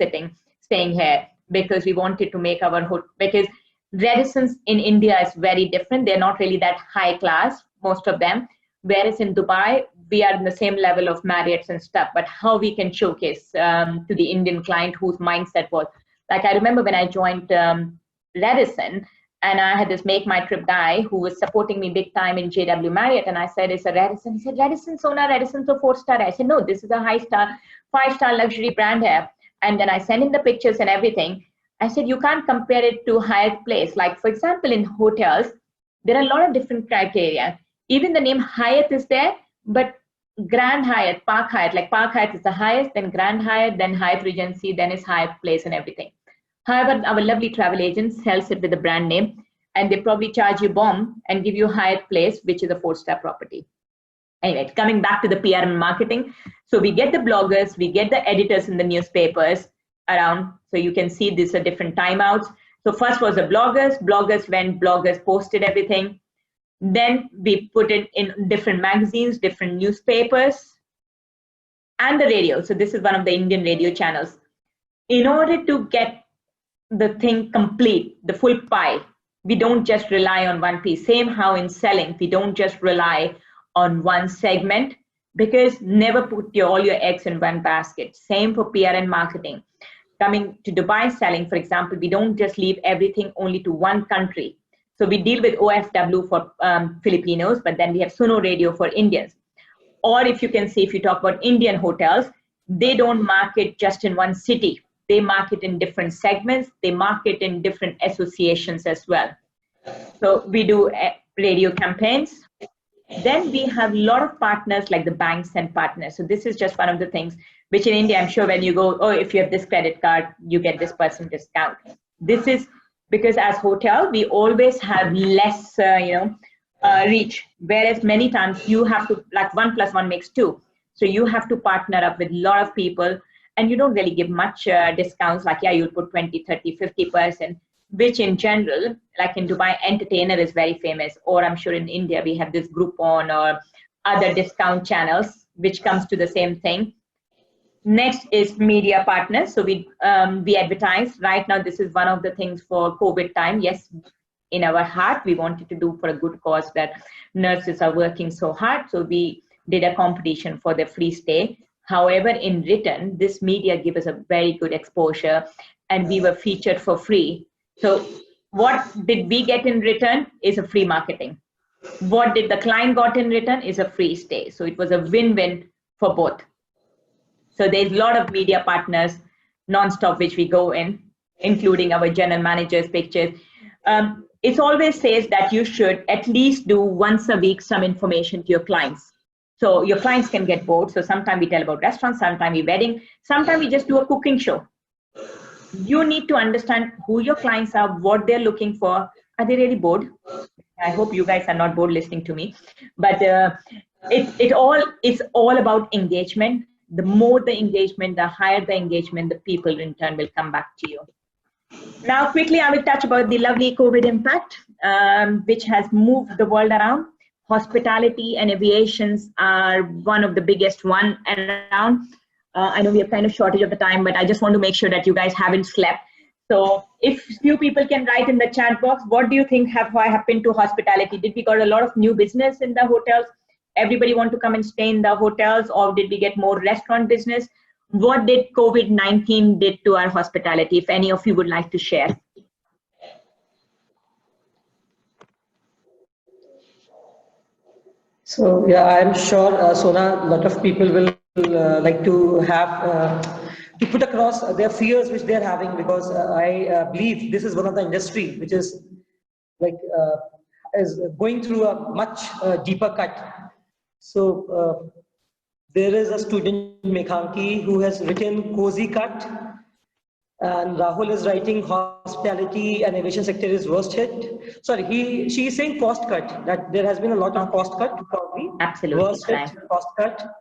staying here because we wanted to make our hotel, because Radissons in India is very different. They're not really that high class, most of them. Whereas in Dubai, we are in the same level of Marriott's and stuff, but how we can showcase to the Indian client whose mindset was, like, I remember when I joined Radisson, and I had this Make My Trip guy who was supporting me big time in JW Marriott. And I said, it's a Radisson. He said, Radisson Sona, Radisson's a 4-star. I said, no, this is a 5-star luxury brand here. And then I sent him the pictures and everything. I said, you can't compare it to Hyatt Place. Like, for example, in hotels, there are a lot of different criteria. Even the name Hyatt is there, but Grand Hyatt, Park Hyatt, like Park Hyatt is the highest, then Grand Hyatt, then Hyatt Regency, then is Hyatt Place and everything. However, our lovely travel agent sells it with the brand name, and they probably charge you bomb and give you Hyatt Place, which is a 4-star property. Anyway, coming back to the PR and marketing. So we get the bloggers, we get the editors in the newspapers around. So you can see these are different timeouts. So first was the bloggers went, bloggers posted everything. Then we put it in different magazines, different newspapers, and the radio. So this is one of the Indian radio channels. In order to get the thing complete, the full pie, we don't just rely on one piece. Same how in selling, we don't just rely on one segment, because never put all your eggs in one basket. Same for PR and marketing. Coming to Dubai selling, for example, we don't just leave everything only to one country. So we deal with OFW for Filipinos, but then we have Suno Radio for Indians. Or if you can see, if you talk about Indian hotels, they don't market just in one city. They market in different segments. They market in different associations as well. So we do radio campaigns. Then we have a lot of partners like the banks and partners. So this is just one of the things which in India, I'm sure when you go, oh, if you have this credit card, you get this % discount. This is because as hotel, we always have less, reach. Whereas many times you have to, like 1 + 1 makes 2. So you have to partner up with a lot of people, and you don't really give much discounts. Like, yeah, you'll put 20, 30, 50%. Which in general, like in Dubai, entertainer is very famous, or I'm sure in India we have this Groupon or other discount channels, which comes to the same thing. Next is media partners. So we advertise. Right now, this is one of the things for COVID time. Yes, in our heart, we wanted to do for a good cause that nurses are working so hard. So we did a competition for the free stay. However, in return, this media gave us a very good exposure, and we were featured for free. So what did we get in return is a free marketing. What did the client got in return is a free stay. So it was a win-win for both. So there's a lot of media partners non-stop which we go in, including our general managers' pictures. It always says that you should at least do once a week some information to your clients. So your clients can get bored. So sometimes we tell about restaurants, sometimes we wedding, sometimes we just do a cooking show. You need to understand who your clients are, what they're looking for. Are they really bored? I hope you guys are not bored listening to me. But it's all about engagement. The more the engagement, the higher the engagement, the people in turn will come back to you. Now, quickly, I will touch about the lovely COVID impact, which has moved the world around. Hospitality and aviations are one of the biggest one around. I know we have kind of shortage of the time, but I just want to make sure that you guys haven't slept. So if few people can write in the chat box, what do you think have happened to hospitality? Did we got a lot of new business in the hotels? Everybody want to come and stay in the hotels, or did we get more restaurant business? What did COVID-19 did to our hospitality? If any of you would like to share. So yeah, I'm sure, Sona, a lot of people will like to have to put across their fears which they're having, because I believe this is one of the industry which is like is going through a much deeper cut. So there is a student, Mekhanki, who has written Cozy Cut, and Rahul is writing hospitality and aviation sector is worst hit. Sorry, she is saying cost cut, that there has been a lot of cost cut, probably. Absolutely. Worst hit, cost cut.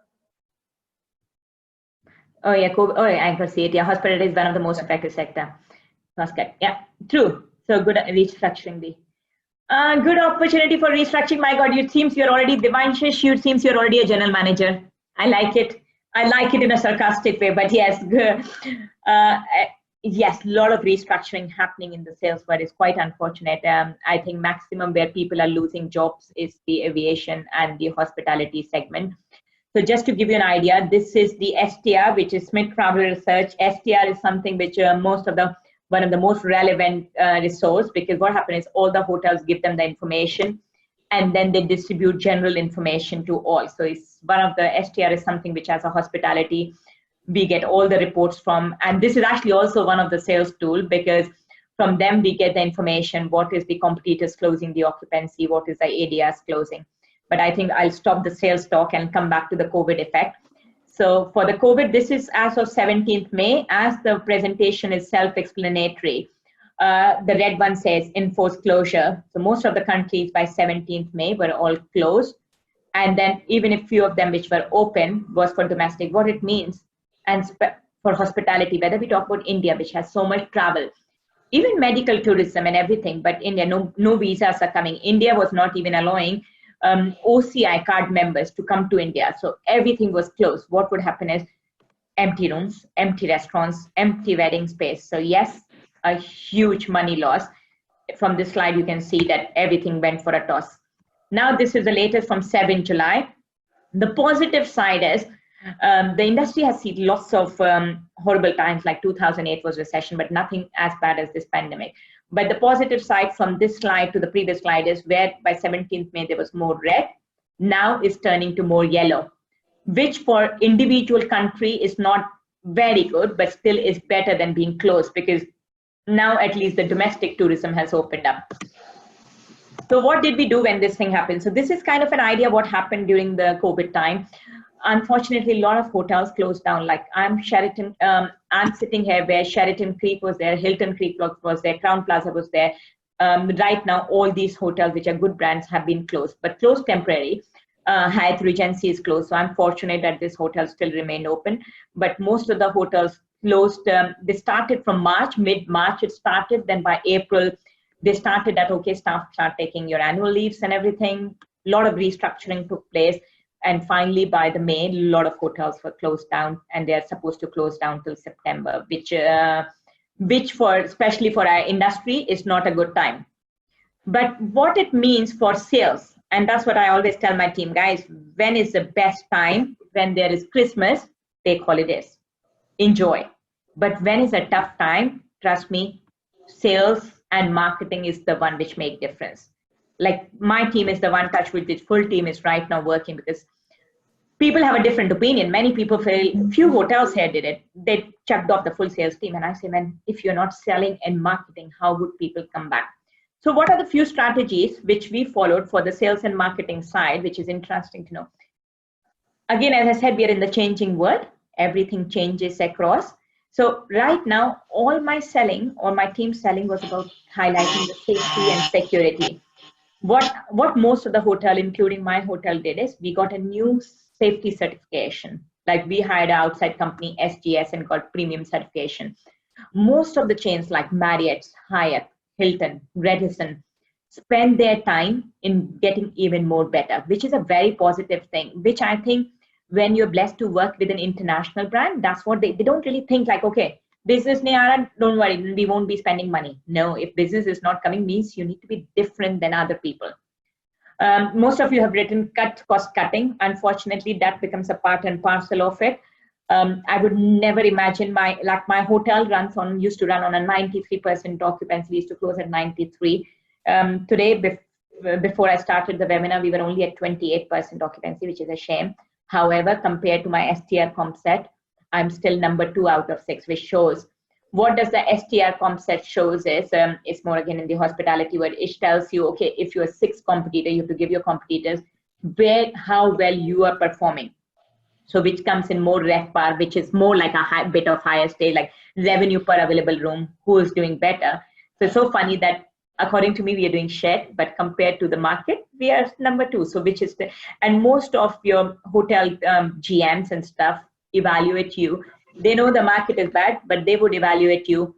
Oh yeah, I can see it. Yeah, hospitality is one of the most affected sector. Cost cut. Yeah, true. So good at restructuring the. Good opportunity for restructuring. My God, it seems you're already Divanshish. It seems you're already a general manager. I like it. I like it in a sarcastic way, but yes, yes, a lot of restructuring happening in the sales world is quite unfortunate. I think maximum where people are losing jobs is the aviation and the hospitality segment. So just to give you an idea, this is the STR, which is Smith Travel Research. STR is something which one of the most relevant resource, because what happens is all the hotels give them the information, and then they distribute general information to all. So it's one of the STR is something which has a hospitality. we get all the reports from, and this is actually also one of the sales tool, because from them we get the information, what is the competitors closing the occupancy, what is the ADRs closing. But I think I'll stop the sales talk and come back to the COVID effect. So for the COVID, this is as of 17th May, as the presentation is self-explanatory. The red one says enforced closure. So most of the countries by 17th May were all closed. And then even a few of them which were open was for domestic. What it means, and for hospitality, whether we talk about India, which has so much travel, even medical tourism and everything, but India, no visas are coming. India was not even allowing OCI card members to come to India. So everything was closed. What would happen is empty rooms, empty restaurants, empty wedding space. So yes, a huge money loss. From this slide, you can see that everything went for a toss. Now, this is the latest from 7 July. The positive side is the industry has seen lots of horrible times, like 2008 was recession, but nothing as bad as this pandemic. But the positive side from this slide to the previous slide is where by 17th May there was more red, now is turning to more yellow, which for individual country is not very good, but still is better than being closed, because now at least the domestic tourism has opened up. So what did we do when this thing happened? So this is kind of an idea what happened during the COVID time. Unfortunately, a lot of hotels closed down. Like I'm sitting here where Sheraton Creek was there, Hilton Creek was there, Crown Plaza was there. Right now, all these hotels, which are good brands, have been closed, but closed temporarily. Hyatt Regency is closed. So I'm fortunate that this hotel still remained open, but most of the hotels closed. They started from March, mid-March it started. Then by April, they started that, okay, staff start taking your annual leaves and everything. A lot of restructuring took place. And finally, by the May, a lot of hotels were closed down, and they're supposed to close down till September, which for, especially for our industry, is not a good time. But what it means for sales, and that's what I always tell my team, guys, when is the best time? When there is Christmas, take holidays, enjoy. But when is a tough time, trust me, sales and marketing is the one which make difference. Like my team is the one, touch with this full team is right now working, because people have a different opinion. Many people feel, few hotels here did it. They chucked off the full sales team. And I say, man, if you're not selling and marketing, how would people come back? So what are the few strategies which we followed for the sales and marketing side, which is interesting to know? Again, as I said, we are in the changing world. Everything changes across. So right now, all my selling or my team selling was about highlighting the safety and security. What most of the hotel, including my hotel, did is we got a new safety certification. Like we hired an outside company, SGS, and got premium certification. Most of the chains like Marriott, Hyatt, Hilton, Radisson spend their time in getting even more better, which is a very positive thing, which I think when you're blessed to work with an international brand, that's what they don't really think like, okay, business nahi aa raha, don't worry, we won't be spending money. No, if business is not coming, means you need to be different than other people. Most of you have written cost cutting. Unfortunately, that becomes a part and parcel of it. I would never imagine my hotel used to run on a 93% occupancy. We used to close at 93. Today, before I started the webinar, we were only at 28% occupancy, which is a shame. However, compared to my STR comp set, I'm still number 2 out of 6, which shows what does the STR comp set shows is, it's more again in the hospitality word, it tells you, okay, if you're a 6 competitor, you have to give your competitors how well you are performing. So which comes in more RevPAR, which is more like a bit of higher stage, like revenue per available room, who is doing better. So it's so funny that according to me, we are doing shit, but compared to the market, we are number 2. So which is and most of your hotel GMs and stuff evaluate you. They know the market is bad, but they would evaluate you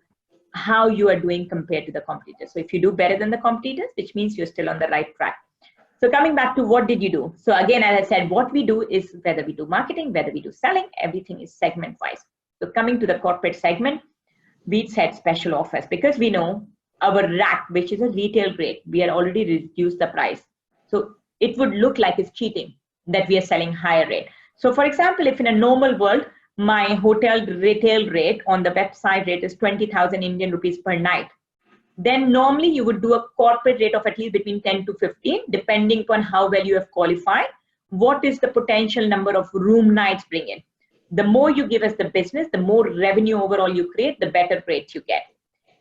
how you are doing compared to the competitors. So if you do better than the competitors, which means you're still on the right track. So coming back to what did you do? So again, as I said, what we do is whether we do marketing, whether we do selling, everything is segment wise. So coming to the corporate segment, we set special offers because we know our rack, which is a retail rate, we are already reduced the price. So it would look like it's cheating that we are selling higher rate. So for example, if in a normal world, my hotel retail rate on the website rate is 20,000 Indian rupees per night, then normally you would do a corporate rate of at least between 10 to 15, depending upon how well you have qualified. What is the potential number of room nights bring in? The more you give us the business, the more revenue overall you create, the better rates you get.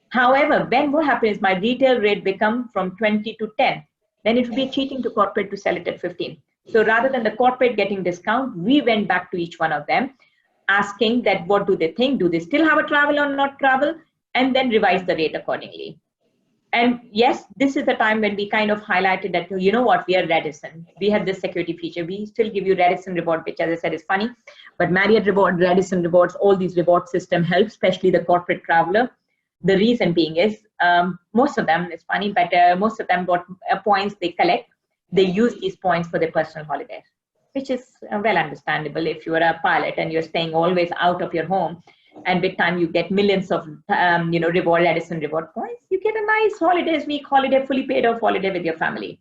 However, when what happens is my retail rate become from 20 to 10, then it would be cheating to corporate to sell it at 15. So rather than the corporate getting discount, we went back to each one of them, asking that what do they think? Do they still have a travel or not travel? And then revise the rate accordingly. And yes, this is the time when we kind of highlighted that, you know what, we are Radisson. We have this security feature. We still give you Radisson reward, which as I said is funny, but Marriott reward, Radisson rewards, all these reward system help, especially the corporate traveler. The reason being is most of them, it's funny, but most of them got points they collect. They use these points for their personal holidays, which is well understandable. If you are a pilot and you're staying always out of your home, and with time you get millions of reward, Radisson reward points, you get a nice holidays week, holiday, fully paid off holiday with your family.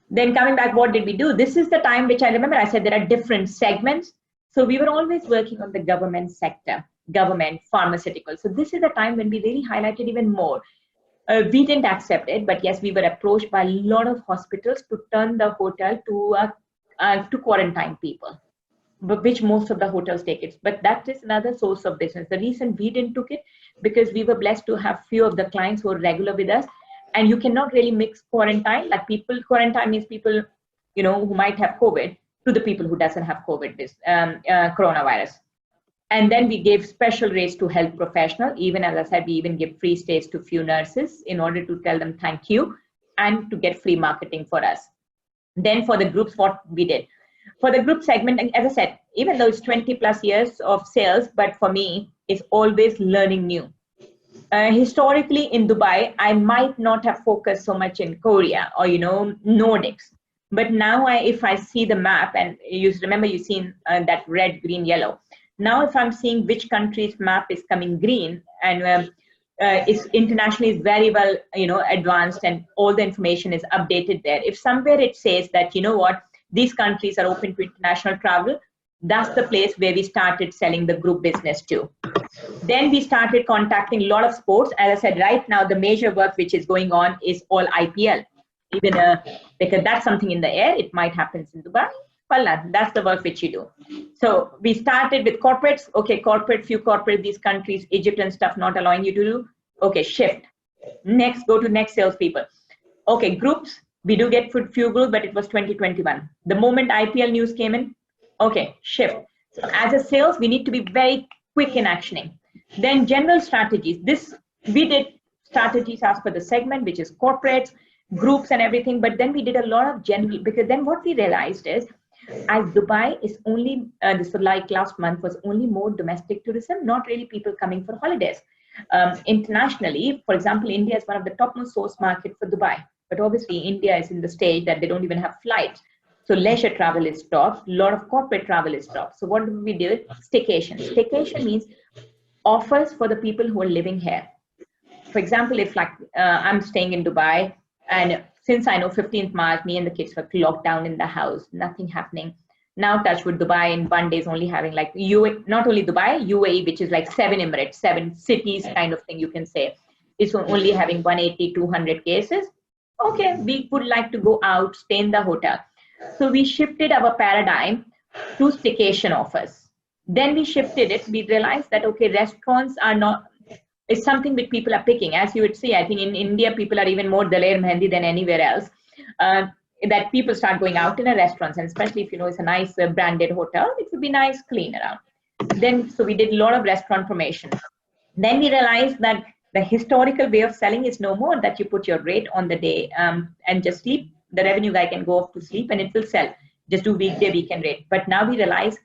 Then coming back, what did we do? This is the time which I remember I said there are different segments. So we were always working on the government sector, government, pharmaceutical. So this is the time when we really highlighted even more. We didn't accept it, but yes, we were approached by a lot of hospitals to turn the hotel to quarantine people, but which most of the hotels take it. But that is another source of business. The reason we didn't took it, because we were blessed to have few of the clients who are regular with us, and you cannot really mix quarantine. Like people, quarantine means people, who might have COVID to the people who doesn't have COVID, coronavirus. And then we gave special rates to health professional. Even as I said, we even give free stays to few nurses in order to tell them thank you and to get free marketing for us. Then for the groups, what we did. For the group segment, and as I said, even though it's 20 plus years of sales, but for me, it's always learning new. Historically in Dubai, I might not have focused so much in Korea or, Nordics. But now if I see the map, and you remember you've seen that red, green, yellow. Now, if I'm seeing which country's map is coming green and it's internationally is very well, advanced and all the information is updated there. If somewhere it says that, these countries are open to international travel, that's the place where we started selling the group business to. Then we started contacting a lot of sports. As I said, right now, the major work which is going on is all IPL. Even because that's something in the air, it might happen in Dubai. Well, that's the work which you do. So we started with corporates. Okay, few corporate, these countries, Egypt and stuff not allowing you to do. Okay, shift. Next, go to next salespeople. Okay, groups, we do get few groups, but it was 2021. The moment IPL news came in, okay, shift. So as a sales, we need to be very quick in actioning. Then general strategies. We did strategies as per the segment, which is corporates, groups and everything. But then we did a lot of general, because then what we realized is, as Dubai is only, this like last month was only more domestic tourism, not really people coming for holidays. Internationally, for example, India is one of the topmost source market for Dubai. But obviously, India is in the stage that they don't even have flights. So leisure travel is stopped. A lot of corporate travel is stopped. So what do we do? Staycation. Staycation means offers for the people who are living here. For example, if I'm staying in Dubai, and since I know 15th March, me and the kids were locked down in the house, nothing happening. Now touch with Dubai in 1 day is only having like not only Dubai, UAE, which is like 7 Emirates, 7 cities kind of thing you can say. It's only having 180, 200 cases. Okay, we would like to go out, stay in the hotel. So we shifted our paradigm to staycation offers. Then we shifted it. We realized that, okay, restaurants are not, it's something that people are picking. As you would see, I think in India, people are even more Daler Mehendi than anywhere else. That people start going out in a restaurants, and especially if it's a nice branded hotel, it would be nice, clean around. Then, so we did a lot of restaurant promotion. Then we realized that the historical way of selling is no more that you put your rate on the day and just sleep. The revenue guy can go off to sleep and it will sell. Just do weekday, weekend rate. But now we realize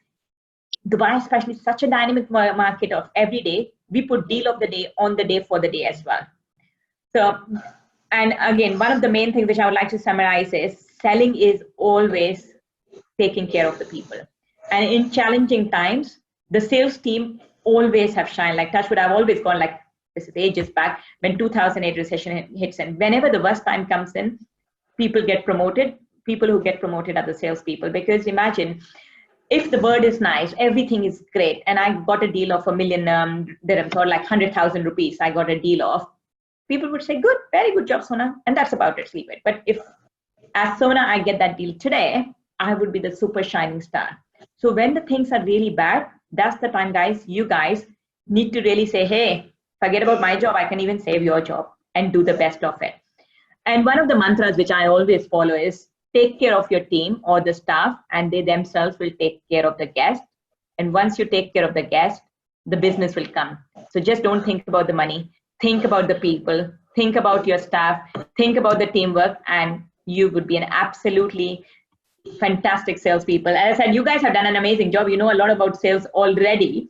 Dubai, especially, is such a dynamic market of every day. We put deal of the day on the day for the day as well. So, and again, one of the main things which I would like to summarize is selling is always taking care of the people. And in challenging times, the sales team always have shined. Like Touchwood, I've always gone like, this is ages back, when 2008 recession hits, and whenever the worst time comes in, people get promoted. People who get promoted are the salespeople. Because imagine, if the word is nice, everything is great, and I got a deal of 1 million dirhams or like 100,000 rupees, I got a deal of, people would say, good, very good job, Sona. And that's about it, sleep it. But if as Sona, I get that deal today, I would be the super shining star. So when the things are really bad, That's the time, guys, you guys need to really say, hey, forget about my job. I can even save your job and do the best of it. And one of the mantras which I always follow is take care of your team or the staff, and they themselves will take care of the guest. And once you take care of the guest, the business will come. So just don't think about the money. Think about the people. Think about your staff. Think about the teamwork, and you would be an absolutely fantastic salespeople. As I said, you guys have done an amazing job. You know a lot about sales already.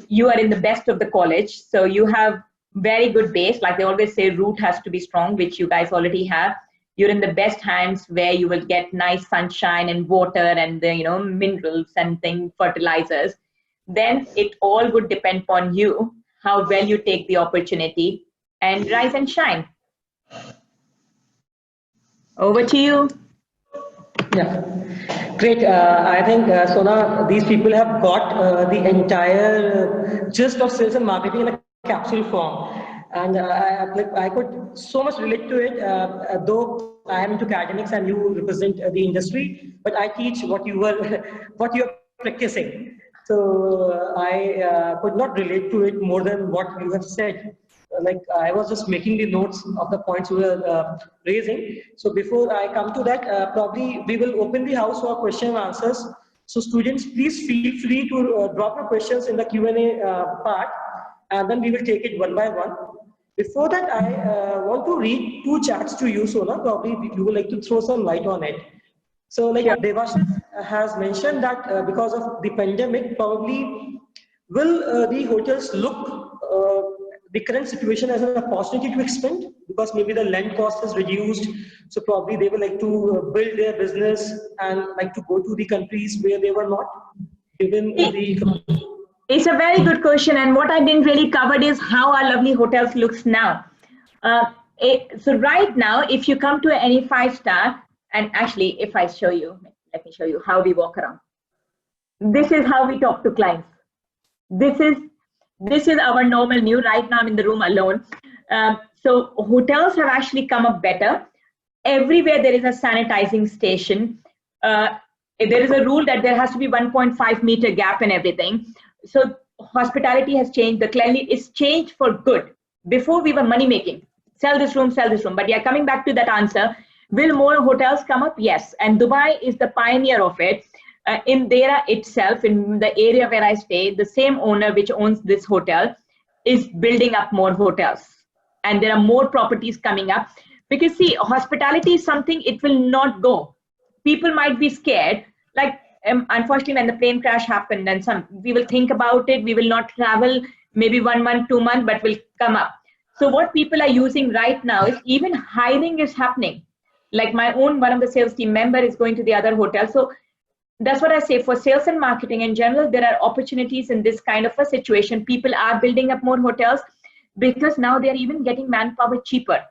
You are in the best of the college, so you have very good base. Like they always say, root has to be strong, which you guys already have. You're in the best hands where you will get nice sunshine and water and the, minerals and things, fertilizers. Then it all would depend on you, how well you take the opportunity and rise and shine. Over to you. Yeah, great. I think, Sona, these people have got the entire gist of sales and marketing in a capsule form. And I could so much relate to it, though I am into academics and you represent the industry, but I teach what you're practicing. So I could not relate to it more than what you have said. Like I was just making the notes of the points you were raising. So before I come to that, probably we will open the house for question and answers. So students, please feel free to drop your questions in the Q&A part, and then we will take it one by one. Before that, I want to read two chats to you, Sona. Probably you would like to throw some light on it. So like Devashish has mentioned that because of the pandemic, probably will the hotels look the current situation as an opportunity to expand, because maybe the land cost is reduced, so probably they would like to build their business and like to go to the countries where they were not given the. It's a very good question, and what I didn't really cover is how our lovely hotels looks now. So right now, if you come to any 5-star, and actually if I show you, let me show you how we walk around. This is how we talk to clients. This is our normal new. Right now I'm in the room alone. So hotels have actually come up better. Everywhere there is a sanitizing station. There is a rule that there has to be 1.5 meter gap and everything. So hospitality has changed. The cleanliness is changed for good. Before we were money making. Sell this room, sell this room. But yeah, coming back to that answer, will more hotels come up? Yes. And Dubai is the pioneer of it. In Deira itself, in the area where I stay, the same owner which owns this hotel is building up more hotels. And there are more properties coming up. Because see, hospitality is something, it will not go. People might be scared. Like, unfortunately, when the plane crash happened, and we will think about it, we will not travel maybe 1 month, 2 months, but will come up. So what people are using right now is even hiring is happening. Like one of the sales team member is going to the other hotel. So that's what I say, for sales and marketing in general, there are opportunities in this kind of a situation. People are building up more hotels because now they're even getting manpower cheaper.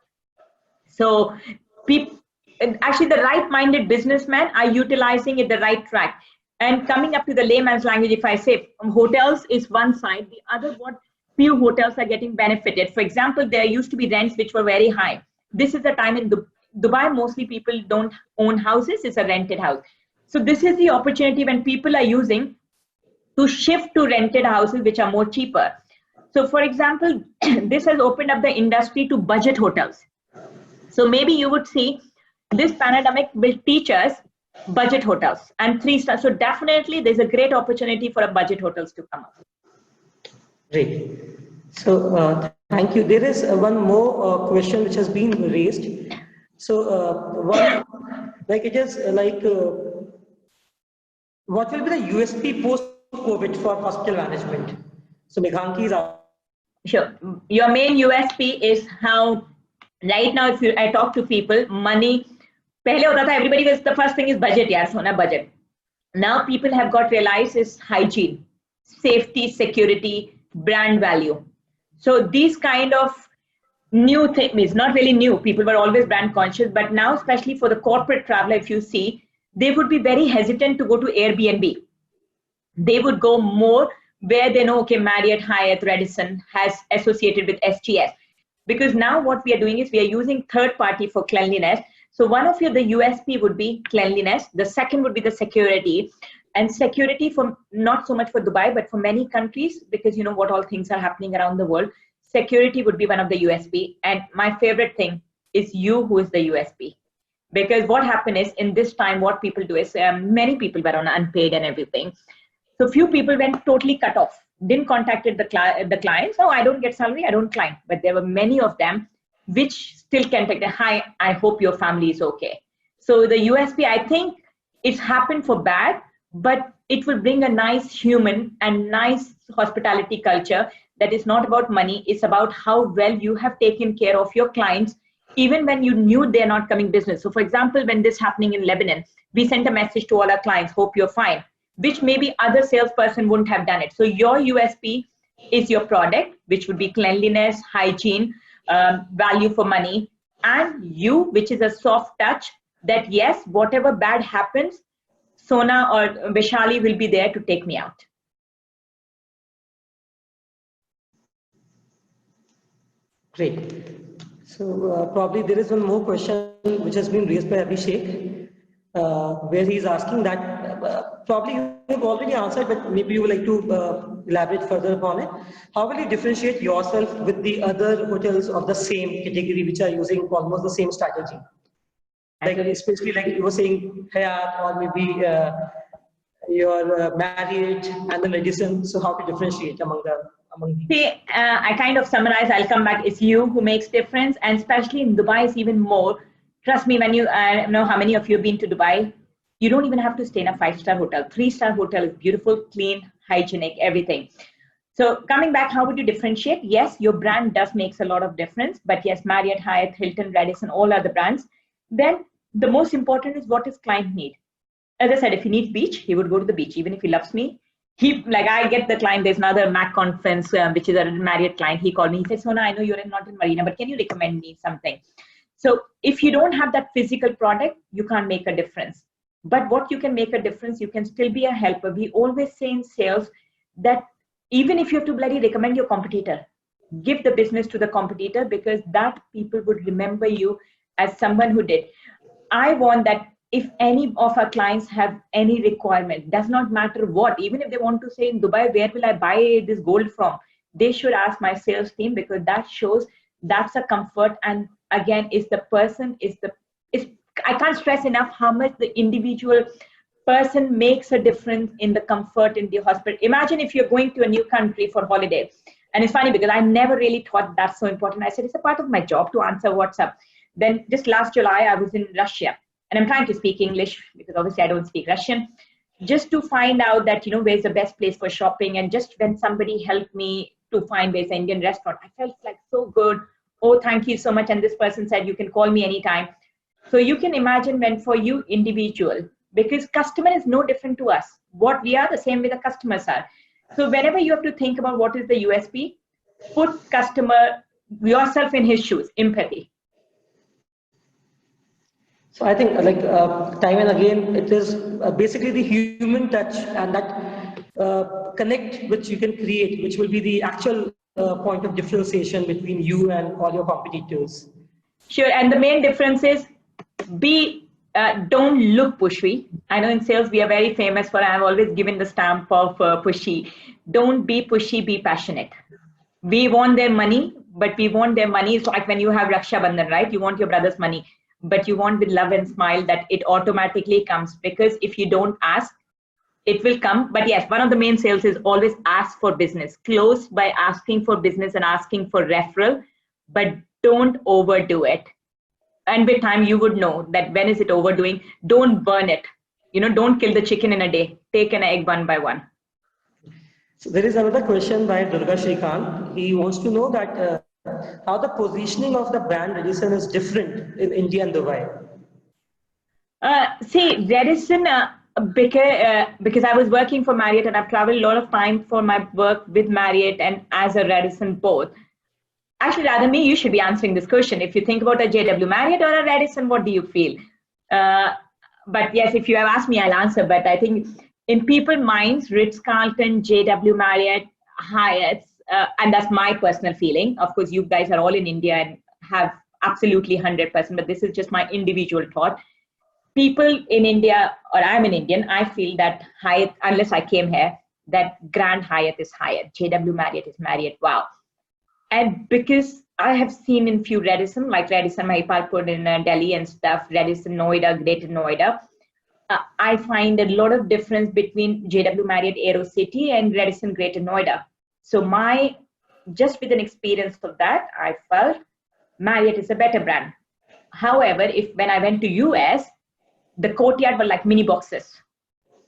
So actually the right-minded businessmen are utilizing it the right track. And coming up to the layman's language, if I say hotels is one side, the other what few hotels are getting benefited. For example, there used to be rents which were very high. This is the time in Dubai, mostly people don't own houses, it's a rented house. So this is the opportunity when people are using to shift to rented houses, which are more cheaper. So for example, this has opened up the industry to budget hotels. So maybe you would see this pandemic will teach us budget hotels and 3-star. So definitely there's a great opportunity for a budget hotels to come up. Great. So thank you. There is one more question which has been raised. So one, like it is like, what will be the USP post-COVID for hospital management? So Meghanki is out. Sure. Your main USP is how, right now, if I talk to people, money, pehle hota tha, everybody was, the first thing is budget, yaar, sona budget. Now people have got realized is hygiene, safety, security, brand value. So these kind of new things, not really new, people were always brand conscious, but now especially for the corporate traveler, if you see, they would be very hesitant to go to Airbnb. They would go more where they know, okay, Marriott, Hyatt, Radisson has associated with SGS. Because now what we are doing is we are using third party for cleanliness. So one of the USP would be cleanliness. The second would be the security. And security, for not so much for Dubai, but for many countries, because you know what all things are happening around the world, security would be one of the USP. And my favorite thing is you who is the USP. Because what happened is, in this time, what people do is, many people were on unpaid and everything. So few people went totally cut off, didn't contacted the clients. Oh, I don't get salary, I don't client. But there were many of them which still can take the, hi, I hope your family is okay. So the USP, I think it's happened for bad, but it will bring a nice human and nice hospitality culture that is not about money. It's about how well you have taken care of your clients, even when you knew they're not coming business. So for example, when this happening in Lebanon, we sent a message to all our clients, hope you're fine, which maybe other salesperson wouldn't have done it. So your USP is your product, which would be cleanliness, hygiene, value for money, and you, which is a soft touch that yes, whatever bad happens, Sona or Vaishali will be there to take me out. Great. So probably there is one more question which has been raised by Abhishek, where he's asking that probably you have already answered, but maybe you would like to elaborate further upon it. How will you differentiate yourself with the other hotels of the same category which are using almost the same strategy? Like especially like you were saying Hyatt or maybe your Marriott and the Radisson. So how to differentiate among these? See, I kind of summarize, I'll come back. It's you who makes difference, and especially in Dubai, it's even more. Trust me, when you, I know how many of you have been to Dubai, you don't even have to stay in a 5-star hotel. 3-star hotel is beautiful, clean, hygienic, everything. So coming back, how would you differentiate? Yes, your brand does makes a lot of difference, but yes, Marriott, Hyatt, Hilton, Radisson, all other brands. Then the most important is what his client need. As I said, if he needs beach, he would go to the beach. Even if he loves me, like I get the client, there's another MAC conference, which is a Marriott client. He called me, he said, Sona, I know you're not in Marina, but can you recommend me something? So if you don't have that physical product, you can't make a difference. But what you can make a difference, you can still be a helper. We always say in sales that even if you have to bloody recommend your competitor, give the business to the competitor, because that people would remember you as someone who did. I want that if any of our clients have any requirement, does not matter what, even if they want to say in Dubai, where will I buy this gold from? They should ask my sales team, because that shows that's a comfort. And again, is the person, I can't stress enough how much the individual person makes a difference in the comfort in the hospital. Imagine if you're going to a new country for holiday. And it's funny because I never really thought that's so important. I said, it's a part of my job to answer WhatsApp. Then just last July, I was in Russia. And I'm trying to speak English because obviously I don't speak Russian, just to find out that, you know, where's the best place for shopping. And just when somebody helped me to find where's an Indian restaurant, I felt like so good. Oh, thank you so much. And this person said, you can call me anytime. So you can imagine when for you individual, because customer is no different to us. What we are, the same way the customers are. So whenever you have to think about what is the USP, put customer, yourself in his shoes, empathy. So I think like time and again, it is basically the human touch and that connect which you can create, which will be the actual point of differentiation between you and all your competitors. Sure, and the main difference is don't look pushy. I know in sales we are very famous for, I've always given the stamp of pushy. Don't be pushy, be passionate. We want their money, but we want their money. It's like when you have Raksha Bandhan, right? You want your brother's money, but you want with love and smile that it automatically comes, because if you don't ask, it will come. But yes, one of the main sales is always ask for business. Close by asking for business and asking for referral, but don't overdo it. And with time, you would know that when is it overdoing. Don't burn it. You know, don't kill the chicken in a day. Take an egg one by one. So there is another question by Durga Shrikant. He wants to know that how the positioning of the brand Radisson is different in India and Dubai. See, Radisson, because I was working for Marriott and I've traveled a lot of time for my work with Marriott and as a Radisson both. Actually, rather me, you should be answering this question. If you think about a JW Marriott or a Radisson, what do you feel? But yes, if you have asked me, I'll answer. But I think in people's minds, Ritz-Carlton, JW Marriott, Hyatt, and that's my personal feeling. Of course, you guys are all in India and have absolutely 100%, but this is just my individual thought. people in India, or I'm an Indian, I feel that Hyatt, unless I came here, that Grand Hyatt is Hyatt, JW Marriott is Marriott, wow. And because I have seen in few Radisson, like Radisson Mahipalpur in Delhi and stuff, Radisson Noida, Greater Noida, I find a lot of difference between JW Marriott Aero City and Radisson Greater Noida. So just with an experience of that, I felt Marriott is a better brand. However, when I went to US, the Courtyard were like mini boxes,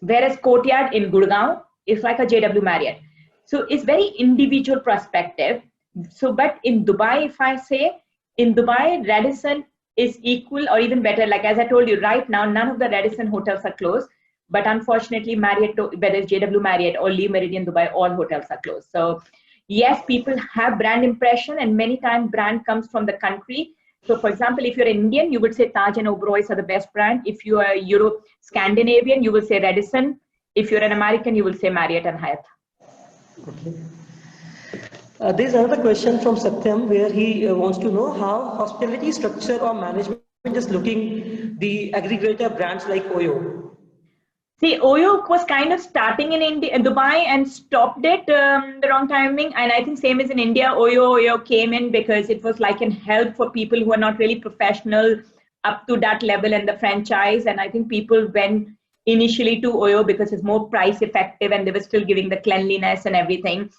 whereas Courtyard in Gurgaon is like a JW Marriott. So it's very individual perspective. So, but in Dubai, if I say, in Dubai, Radisson is equal or even better. Like as I told you, right now, none of the Radisson hotels are closed. But unfortunately, Marriott, whether it's JW Marriott or Le Méridien Dubai, all hotels are closed. So yes, people have brand impression, and many times brand comes from the country. So for example, if you're Indian, you would say Taj and Oberoi's are the best brand. If you are Europe, Scandinavian, you will say Radisson. If you're an American, you will say Marriott and Hyatt. Okay. There's another question from Satyam where he wants to know how hospitality structure or management is looking the aggregator brands like Oyo. See, Oyo was kind of starting in Dubai and stopped it the wrong timing. And I think same as in India, Oyo came in because it was like an help for people who are not really professional up to that level in the franchise. And I think people went initially to Oyo because it's more price effective and they were still giving the cleanliness and everything.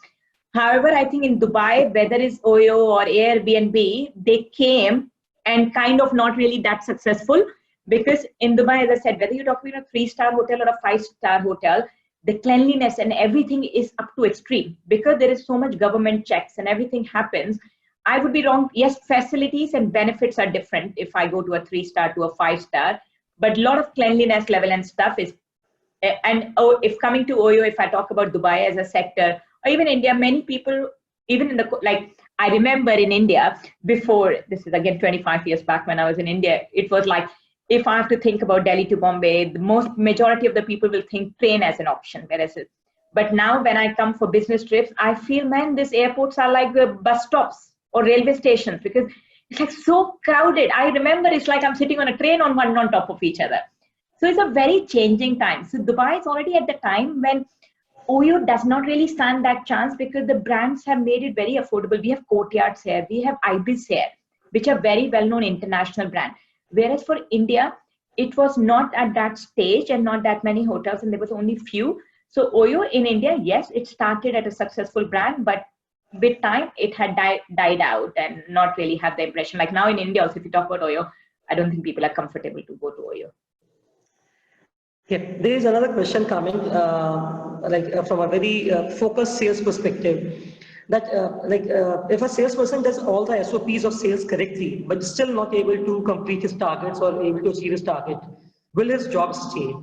However, I think in Dubai, whether it's Oyo or Airbnb, they came and kind of not really that successful. Because in Dubai, as I said, whether you're talking about a 3-star hotel or a 5-star hotel, the cleanliness and everything is up to extreme. Because there is so much government checks and everything happens, I would be wrong. Yes, facilities and benefits are different if I go to a 3-star to a 5-star. But a lot of cleanliness level and stuff is, and if coming to Oyo, if I talk about Dubai as a sector, or even India, many people, even in the, like, I remember in India, before, this is again 25 years back when I was in India, it was like, if I have to think about Delhi to Bombay, the majority of the people will think train as an option. But now when I come for business trips, I feel, man, these airports are like the bus stops or railway stations because it's like so crowded. I remember it's like I'm sitting on a train on one on top of each other. So it's a very changing time. So Dubai is already at the time when Oyo does not really stand that chance because the brands have made it very affordable. We have Courtyards here, we have Ibis here, which are very well-known international brand. Whereas for India, it was not at that stage and not that many hotels and there was only few. So Oyo in India, yes, it started at a successful brand, but with time it had died out and not really have the impression. Like now in India also, if you talk about Oyo, I don't think people are comfortable to go to Oyo. Yeah, there is another question coming from a very focused sales perspective. That if a salesperson does all the SOPs of sales correctly, but still not able to complete his targets or able to achieve his target, will his job stay?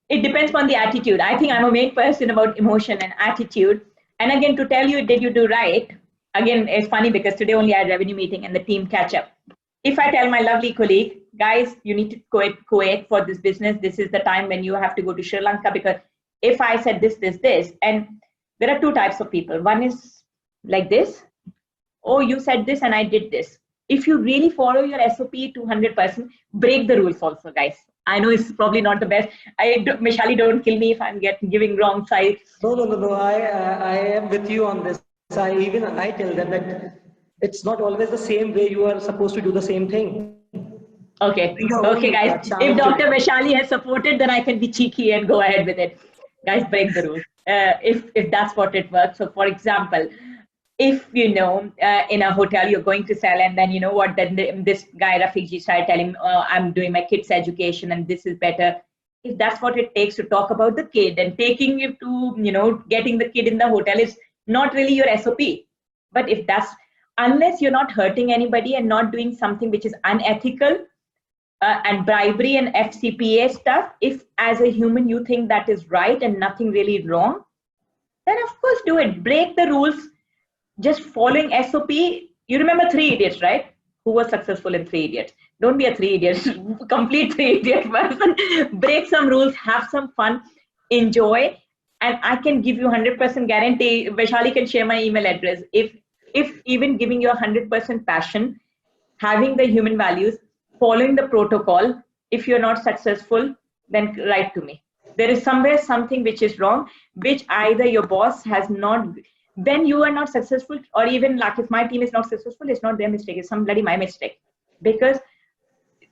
It depends on the attitude. I think I'm a main person about emotion and attitude. And again, to tell you, did you do right? Again, it's funny because today only I had a revenue meeting and the team catch up. If I tell my lovely colleague, guys, you need to Kuwait for this business. This is the time when you have to go to Sri Lanka because if I said this, and there are two types of people. One is like this. Oh, you said this and I did this. If you really follow your SOP to 100%, break the rules also, guys. I know it's probably not the best. Mishali, don't kill me if I'm giving wrong side. No. I am with you on this. I tell them that it's not always the same way you are supposed to do the same thing. Okay, guys. If Dr. Mishali has supported, then I can be cheeky and go ahead with it. Guys, break the rules. If that's what it works. So for example, if in a hotel you're going to sell and then you know what, then this guy Rafiji started telling I'm doing my kids education and this is better. If that's what it takes to talk about the kid and taking you to getting the kid in the hotel is not really your SOP. But if that's, unless you're not hurting anybody and not doing something which is unethical and bribery and FCPA stuff, if as a human you think that is right and nothing really wrong, then of course do it. Break the rules. Just following SOP. You remember 3 Idiots, right? Who was successful in 3 Idiots? Don't be a 3 Idiots, complete 3 Idiot person. Break some rules, have some fun, enjoy. And I can give you 100% guarantee, Vaishali can share my email address. If even giving you 100% passion, having the human values, following the protocol, if you're not successful, then write to me. There is somewhere something which is wrong, which either your boss has not, when you are not successful, or even like if my team is not successful, it's not their mistake, it's some bloody my mistake. Because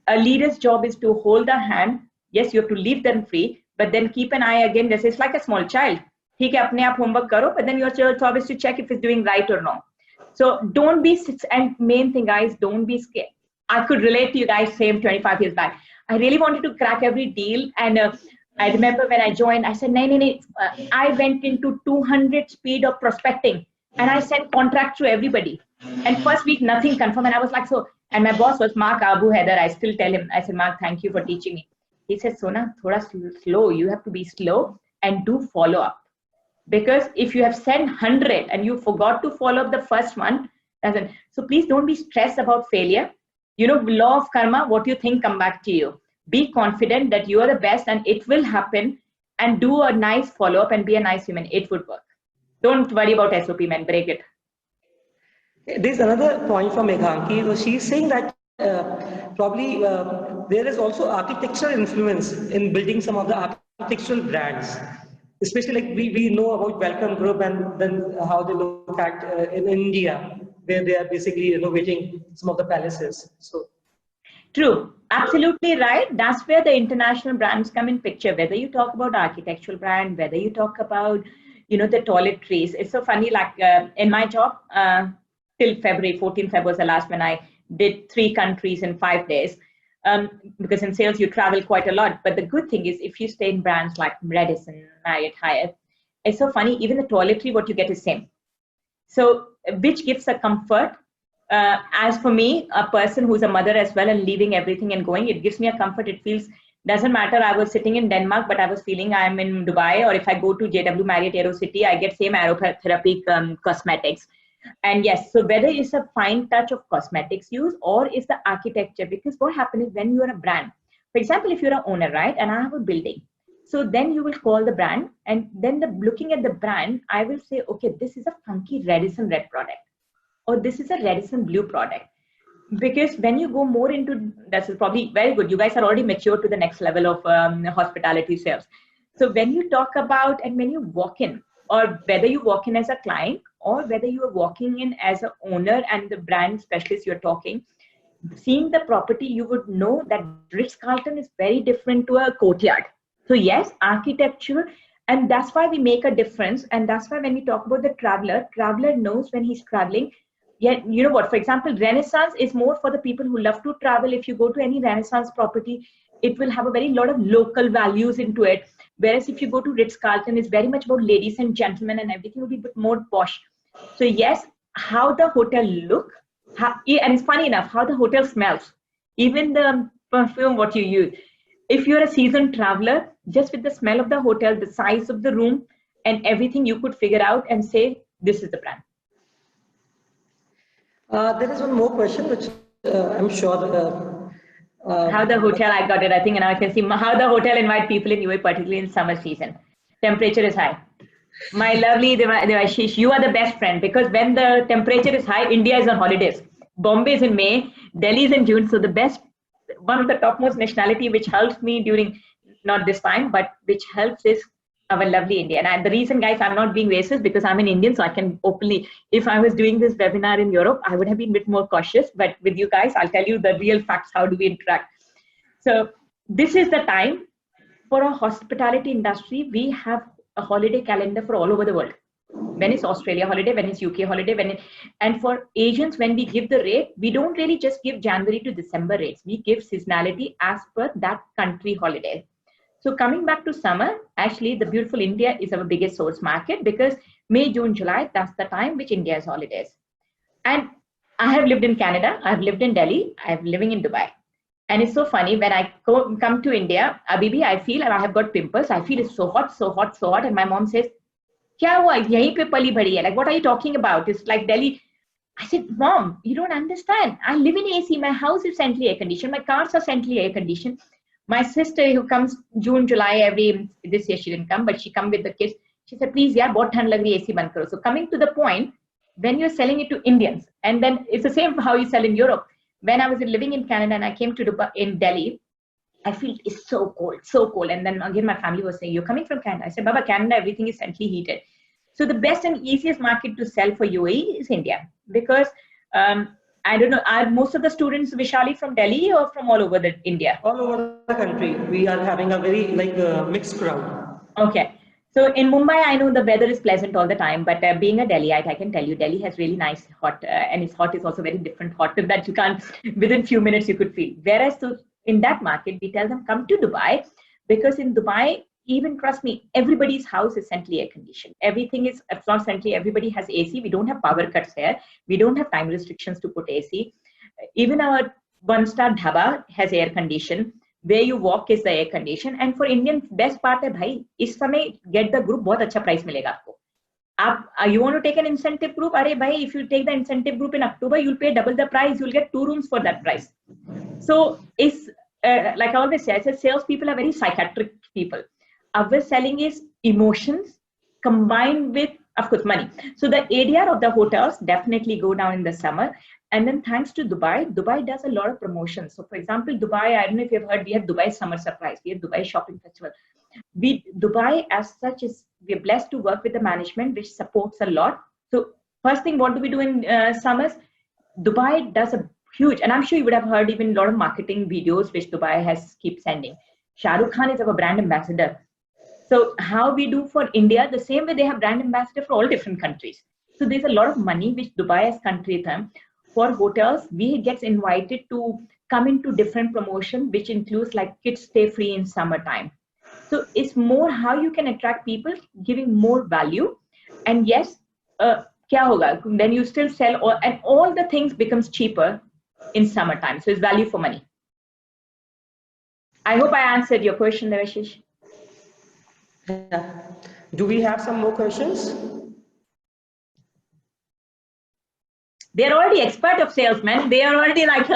a leader's job is to hold the hand. Yes, you have to leave them free, but then keep an eye again. This is like a small child. ठीक है, अपने आप homework करो, but then your job is to check if it's doing right or not. So don't be, and main thing guys, don't be scared. I could relate to you guys same 25 years back. I really wanted to crack every deal, and I remember when I joined, I said, no. I went into 200 speed of prospecting, and I sent contracts to everybody. And first week, nothing confirmed, and I was like, so, and my boss was Mark Abu Heather. I still tell him, I said, Mark, thank you for teaching me. He said, Sona, thoda slow. You have to be slow and do follow up. Because if you have sent 100 and you forgot to follow up the first one, so please don't be stressed about failure. You know, law of karma, what you think come back to you. Be confident that you are the best and it will happen, and do a nice follow up and be a nice human. It would work. Don't worry about SOP, man. Break it. There's another point from Meghanki. So she's saying that probably there is also architectural influence in building some of the architectural brands. Especially like we know about Welcome Group, and then how they look at in India, where they are basically renovating some of the palaces. So true, absolutely right. That's where the international brands come in picture. Whether you talk about architectural brand, whether you talk about, you know, the toiletries. It's so funny. Like in my job, till February, 14th February was the last when I did 3 countries in 5 days. Because in sales you travel quite a lot, but the good thing is if you stay in brands like Radisson, Marriott, Hyatt, it's so funny, even the toiletry what you get is same. So which gives a comfort. As for me, a person who's a mother as well and leaving everything and going, it gives me a comfort. It feels, doesn't matter I was sitting in Denmark but I was feeling I'm in Dubai, or if I go to JW Marriott Aero City, I get same aerotherapy cosmetics. And yes, so whether it's a fine touch of cosmetics use or is the architecture, because what happens is when you are a brand, for example, if you're an owner, right, and I have a building, so then you will call the brand, and then looking at the brand, I will say, okay, this is a funky Radisson red product, or this is a Radisson blue product. Because when you go more into, that's probably very good, you guys are already mature to the next level of hospitality sales. So when you talk about, and when you walk in, or whether you walk in as a client or whether you are walking in as an owner and the brand specialist you're talking, seeing the property, you would know that Ritz-Carlton is very different to a Courtyard. So yes, architecture, and that's why we make a difference. And that's why when we talk about the traveler knows when he's traveling. Yeah, you know what, for example, Renaissance is more for the people who love to travel. If you go to any Renaissance property, it will have a very lot of local values into it. Whereas if you go to Ritz-Carlton, it's very much about ladies and gentlemen, and everything will be a bit more posh. So yes, how the hotel look, and it's funny enough, how the hotel smells, even the perfume, what you use. If you're a seasoned traveler, just with the smell of the hotel, the size of the room and everything, you could figure out and say, this is the brand. There is one more question, which I'm sure how the hotel, I got it, I think, and I can see how the hotel invite people in UAE, particularly in summer season. Temperature is high. My lovely Devashish, you are the best friend, because when the temperature is high, India is on holidays. Bombay is in May, Delhi is in June. So the best, one of the topmost nationality which helps me during, not this time, but which helps is our lovely India. And the reason, guys, I'm not being racist because I'm an Indian, so I can openly, if I was doing this webinar in Europe, I would have been a bit more cautious. But with you guys, I'll tell you the real facts, how do we interact. So this is the time for a hospitality industry. We have a holiday calendar for all over the world. When it's Australia holiday, when it's UK holiday, and for agents, when we give the rate, we don't really just give January to December rates. We give seasonality as per that country holiday. So coming back to summer, actually the beautiful India is our biggest source market, because May, June, July, that's the time which India has holidays. And I have lived in Canada, I've lived in Delhi, I'm living in Dubai. And it's so funny, when I come to India, Abibi, I feel, and I have got pimples, I feel it's so hot, so hot, so hot. And my mom says, Kya hua? Yahi pe pali badi hai. Like, what are you talking about? It's like Delhi. I said, Mom, you don't understand. I live in AC. My house is centrally air conditioned. My cars are centrally air conditioned. My sister, who comes June, July, this year she didn't come, but she come with the kids. She said, please, yaar, bahut thand lag rahi hai, AC band karo. So coming to the point, when you're selling it to Indians, and then it's the same how you sell in Europe. When I was living in Canada and I came to Dubai, in Delhi, I feel it's so cold, so cold. And then again, my family was saying, you're coming from Canada. I said, Baba, Canada, everything is centrally heated. So the best and easiest market to sell for UAE is India, because I don't know, are most of the students, Vishali, from Delhi or from all over the India? All over the country, we are having a very mixed crowd. Okay. So in Mumbai, I know the weather is pleasant all the time, but being a Delhiite, I can tell you, Delhi has really nice hot, and its hot is also very different hot that you can't, within few minutes you could feel. Whereas so in that market, we tell them come to Dubai, because in Dubai, even trust me, everybody's house is centrally air conditioned. Everything is, if not centrally, everybody has AC. We don't have power cuts here. We don't have time restrictions to put AC. Even our one-star dhaba has air condition. Where you walk is the air condition. And for Indians, best part है भाई, इस समय get the group बहुत अच्छा price मिलेगा आपको. You want to take an incentive group? अरे भाई, if you take the incentive group in October, you'll pay double the price. You'll get 2 rooms for that price. So it's like I always say, I said sales people are very psychiatric people. Our selling is emotions combined with, of course, money. So the ADR of the hotels definitely go down in the summer. And then thanks to Dubai, Dubai does a lot of promotions. So for example, Dubai, I don't know if you've heard, we have Dubai Summer Surprise. We have Dubai Shopping Festival. Dubai as such is, we're blessed to work with the management, which supports a lot. So first thing, what do we do in summers? Dubai does a huge, and I'm sure you would have heard even a lot of marketing videos which Dubai has keep sending. Shah Rukh Khan is our brand ambassador. So how we do for India, the same way they have brand ambassador for all different countries. So there's a lot of money which Dubai as country them. For hotels, we get invited to come into different promotion, which includes like kids stay free in summertime. So it's more how you can attract people, giving more value. And yes, kya hoga? Then you still sell, and all the things becomes cheaper in summertime. So it's value for money. I hope I answered your question, Devashish. Yeah. Do we have some more questions? They're already expert of salesmen. They are already like,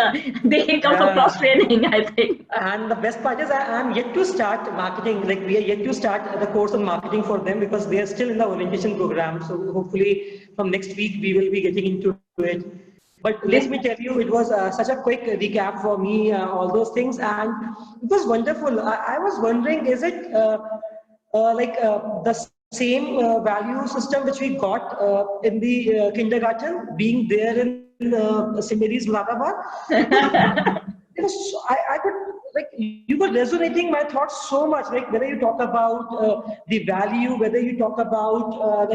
they come for cross training, I think. And the best part is I'm yet to start marketing. Like we are yet to start the course on marketing for them because they are still in the orientation program. So hopefully from next week, we will be getting into it. But let me tell you, it was such a quick recap for me, all those things. And it was wonderful. I was wondering, is it the same value system which we got in the kindergarten, being there in St. Mary's, Muradabad? I could, like, you were resonating my thoughts so much, like whether you talk about the value, whether you talk about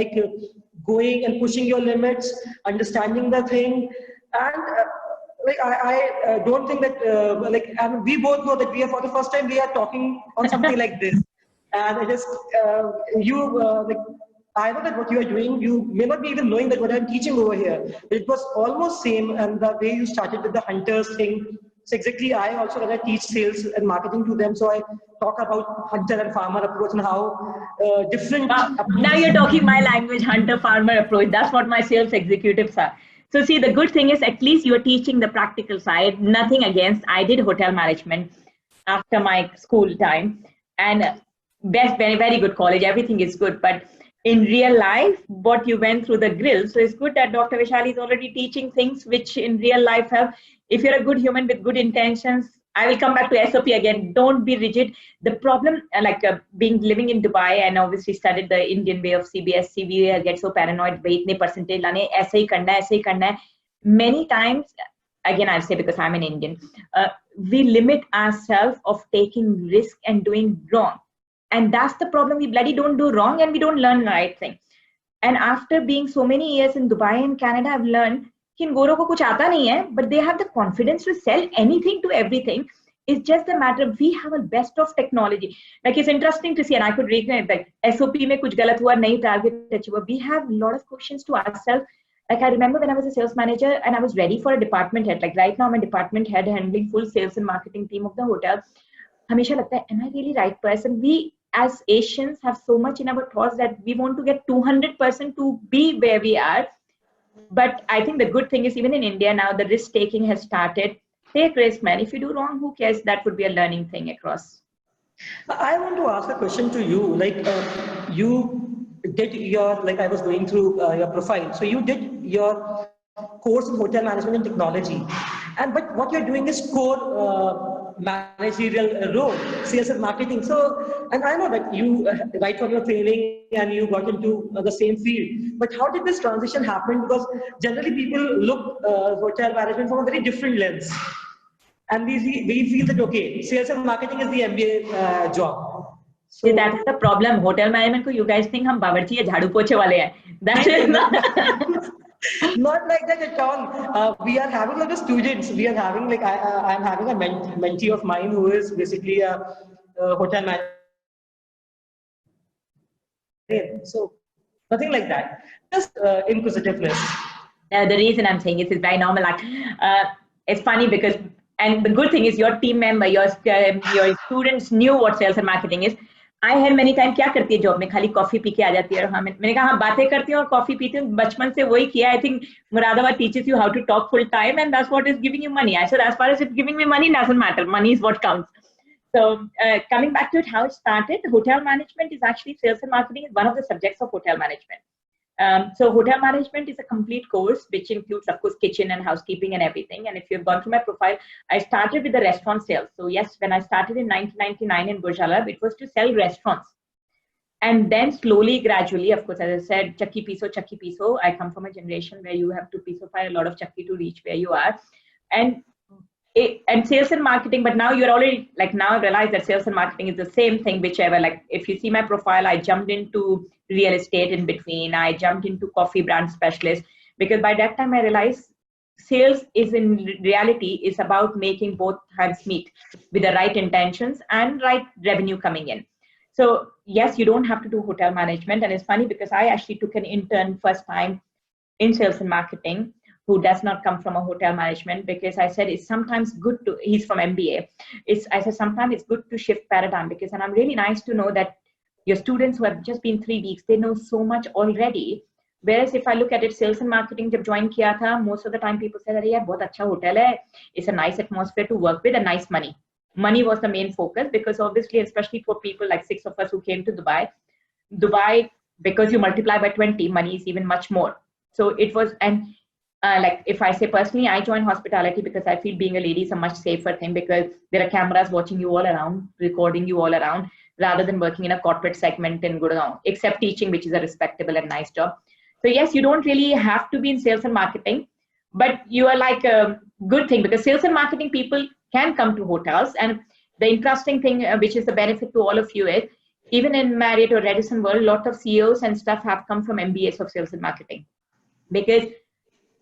going and pushing your limits, understanding the thing. And I don't think that, and we both know that we are, for the first time, we are talking on something like this. And it is, I know that what you are doing, you may not be even knowing that what I'm teaching over here, but it was almost same. And the way you started with the hunters thing, so exactly, I also, when I teach sales and marketing to them, so I talk about hunter and farmer approach and how different. Now you're talking my language, hunter-farmer approach. That's what my sales executives are. So see, the good thing is at least you're teaching the practical side. Nothing against. I did hotel management after my school time, and very, very good college. Everything is good, but in real life, what you went through the grill. So it's good that Dr. Vishali is already teaching things which in real life have. If you're a good human with good intentions, I will come back to SOP again. Don't be rigid. The problem, living in Dubai and obviously studied the Indian way of CBSC, we get so paranoid. Percentage aise hi karna hai. Many times, again, I'll say because I'm an Indian, we limit ourselves of taking risk and doing wrong. And that's the problem. We bloody don't do wrong and we don't learn the right thing. And after being so many years in Dubai and Canada, I've learned कि इन गोरों को कुछ आता नहीं है, but they have the confidence to sell anything to everything. It's just a matter of we have a best of technology. Like it's interesting to see, and I could recognize that SOP में कुछ गलत हुआ, नहीं target touch हुआ. We have a lot of questions to ourselves. Like I remember when I was a sales manager and I was ready for a department head. Like right now I'm a department head handling full sales and marketing team of the hotel. हमेशा लगता है, am I really right person? We as Asians have so much in our thoughts that we want to get 200% to be where we are. But I think the good thing is even in India now, the risk taking has started. Take risk, man. If you do wrong, who cares? That would be a learning thing across. I want to ask a question to you. Like you did your, like I was going through your profile. So you did your course in hotel management and technology. But what you're doing is core managerial role, sales and marketing. So, and I know that you, right from your training and you got into the same field, but how did this transition happen? Because generally people look hotel management from a very different lens. And we feel that, okay, sales and marketing is the MBA job. See, that's the problem. Hotel management ko you guys think hum bawarchi ya jhadu poche wale hain. That is not. Not like that at all. We are having like a students. We are having like I'm having a mentee of mine who is basically a hotel manager. So nothing like that. Just inquisitiveness. The reason I'm saying it is very normal. Like, it's funny because, and the good thing is your team member, your students knew what sales and marketing is. I had many times क्या करती है job में खाली coffee P के आ जाती है और हाँ मैंने कहा हाँ बातें करती हूँ और कॉफी पीती हूँ बचपन से वही किया I think Muradabad teaches you how to talk full time and that's what is giving you money. I said as far as it's giving me money doesn't matter, money is what counts. So coming back to it, how it started, hotel management is actually sales and marketing is one of the subjects of hotel management. So hotel management is a complete course which includes, of course, kitchen and housekeeping and everything. And if you've gone through my profile, I started with the restaurant sales. So yes, when I started in 1999 in Burj Al Arab, it was to sell restaurants. And then slowly, gradually, of course, as I said, chakki piso. I come from a generation where you have to pisofy a lot of chakki to reach where you are. And sales and marketing, but now you're already, like now I realize that sales and marketing is the same thing, whichever, like if you see my profile, I jumped into real estate in between, I jumped into coffee brand specialist, because by that time I realized sales is in reality is about making both hands meet with the right intentions and right revenue coming in. So yes, you don't have to do hotel management. And it's funny because I actually took an intern first time in sales and marketing who does not come from a hotel management, because I said it's sometimes good to, he's from MBA. I said sometimes it's good to shift paradigm, because, and I'm really nice to know that your students who have just been 3 weeks, they know so much already. Whereas if I look at it, sales and marketing, jab join kiya tha, most of the time people said, "Arey, bahut acha hotel hai. It's a nice atmosphere to work with and nice money." Money was the main focus, because obviously, especially for people like 6 of us who came to Dubai, because you multiply by 20, money is even much more. So it was, and like if I say personally, I joined hospitality because I feel being a lady is a much safer thing, because there are cameras watching you all around, recording you all around, rather than working in a corporate segment in Gurgaon, except teaching, which is a respectable and nice job. So yes, you don't really have to be in sales and marketing, but you are like a good thing, because sales and marketing people can come to hotels. And the interesting thing, which is the benefit to all of you, is even in Marriott or Radisson World, a lot of CEOs and stuff have come from MBAs of sales and marketing, because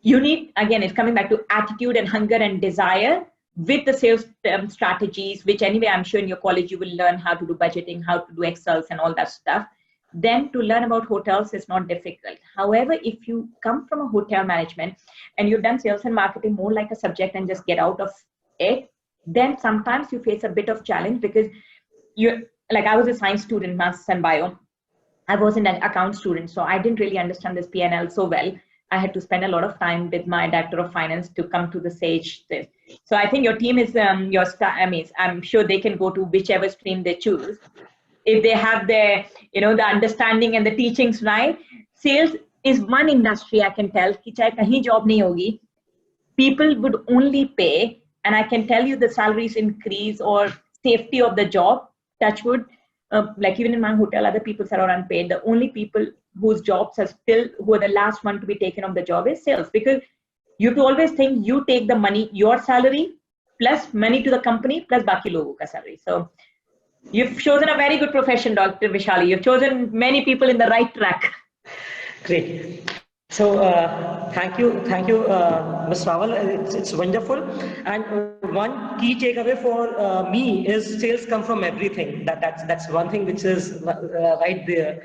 you need, again, it's coming back to attitude and hunger and desire with the sales strategies, which anyway, I'm sure in your college, you will learn how to do budgeting, how to do Excels and all that stuff. Then to learn about hotels is not difficult. However, if you come from a hotel management and you've done sales and marketing more like a subject and just get out of it, then sometimes you face a bit of challenge, because you're like, I was a science student, maths and bio. I was an account student, so I didn't really understand this P&L so well. I had to spend a lot of time with my director of finance to come to the stage. So I think your team is I'm sure they can go to whichever stream they choose. If they have the, the understanding and the teachings right. Sales is one industry I can tell, ki chahe kahin job nahi hogi, people would only pay, and I can tell you the salaries increase or safety of the job, touch wood, like even in my hotel, other people are unpaid. The only people whose jobs are still, who are the last one to be taken off the job is sales, because you have to always think you take the money, your salary, plus money to the company, plus baki logo ka salary. So you've chosen a very good profession, Dr. Vishali. You've chosen many people in the right track. Great. So thank you, Ms Rawal. It's wonderful. And one key takeaway for me is sales come from everything. That's one thing which is right there.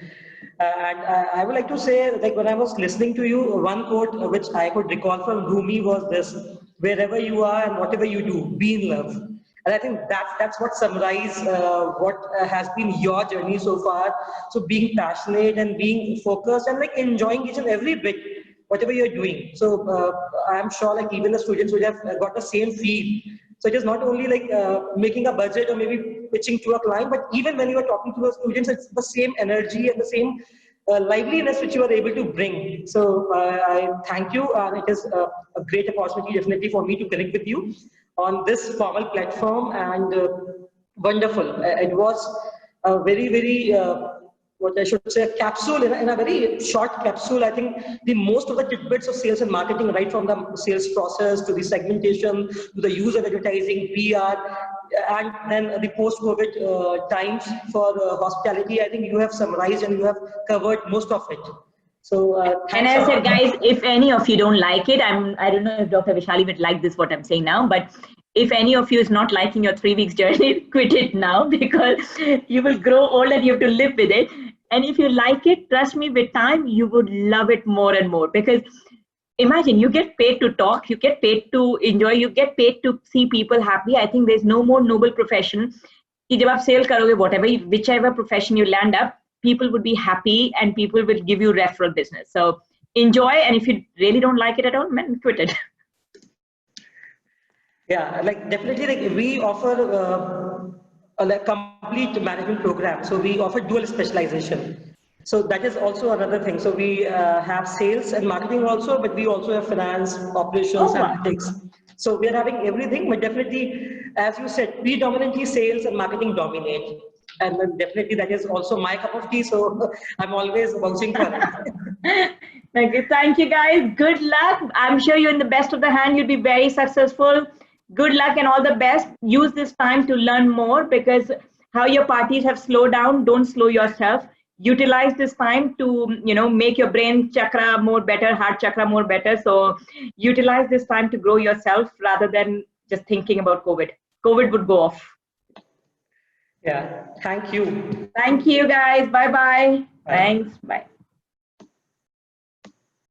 And I would like to say, like when I was listening to you, one quote which I could recall from Rumi was this: "Wherever you are and whatever you do, be in love." And I think that's what summarizes what has been your journey so far. So being passionate and being focused and like enjoying each and every bit, whatever you're doing. So I'm sure like even the students would have got the same feel. So it is not only like making a budget or maybe pitching to a client, but even when you are talking to the students, it's the same energy and the same liveliness which you are able to bring. So I thank you, and it is a great opportunity definitely for me to connect with you on this formal platform, and wonderful. It was a very, very, what I should say, a capsule, in a very short capsule. I think the most of the tidbits of sales and marketing, right from the sales process to the segmentation, to the user advertising, PR, and then the post-COVID times for hospitality, I think you have summarized and you have covered most of it. So and thanks as I a said, lot. guys, if any of you don't like it, I don't know if Dr. Vishali would like this, what I'm saying now, but if any of you is not liking your 3 weeks journey, quit it now, because you will grow old and you have to live with it. And if you like it, trust me, with time, you would love it more and more, because imagine you get paid to talk, you get paid to enjoy, you get paid to see people happy. I think there's no more noble profession. कि जब आप sale करोगे, whatever, whichever profession you land up, people would be happy and people will give you referral business. So enjoy, and if you really don't like it at all, man, quit it. Yeah, like definitely, like we offer a like complete management program. So we offer dual specialization. So that is also another thing. So we have sales and marketing also, but we also have finance, operations, Oh, wow. analytics. So we are having everything, but definitely, as you said, predominantly sales and marketing dominate. And then definitely that is also my cup of tea. So I'm always vouching for it. Okay, thank you guys. Good luck. I'm sure you're in the best of the hand. You'll be very successful. Good luck and all the best. Use this time to learn more, because how your parties have slowed down, don't slow yourself. Utilize this time to, make your brain chakra more better, heart chakra more better. So utilize this time to grow yourself rather than just thinking about COVID. COVID would go off. Yeah, thank you. Thank you guys. Bye-bye. Bye. Thanks. Bye.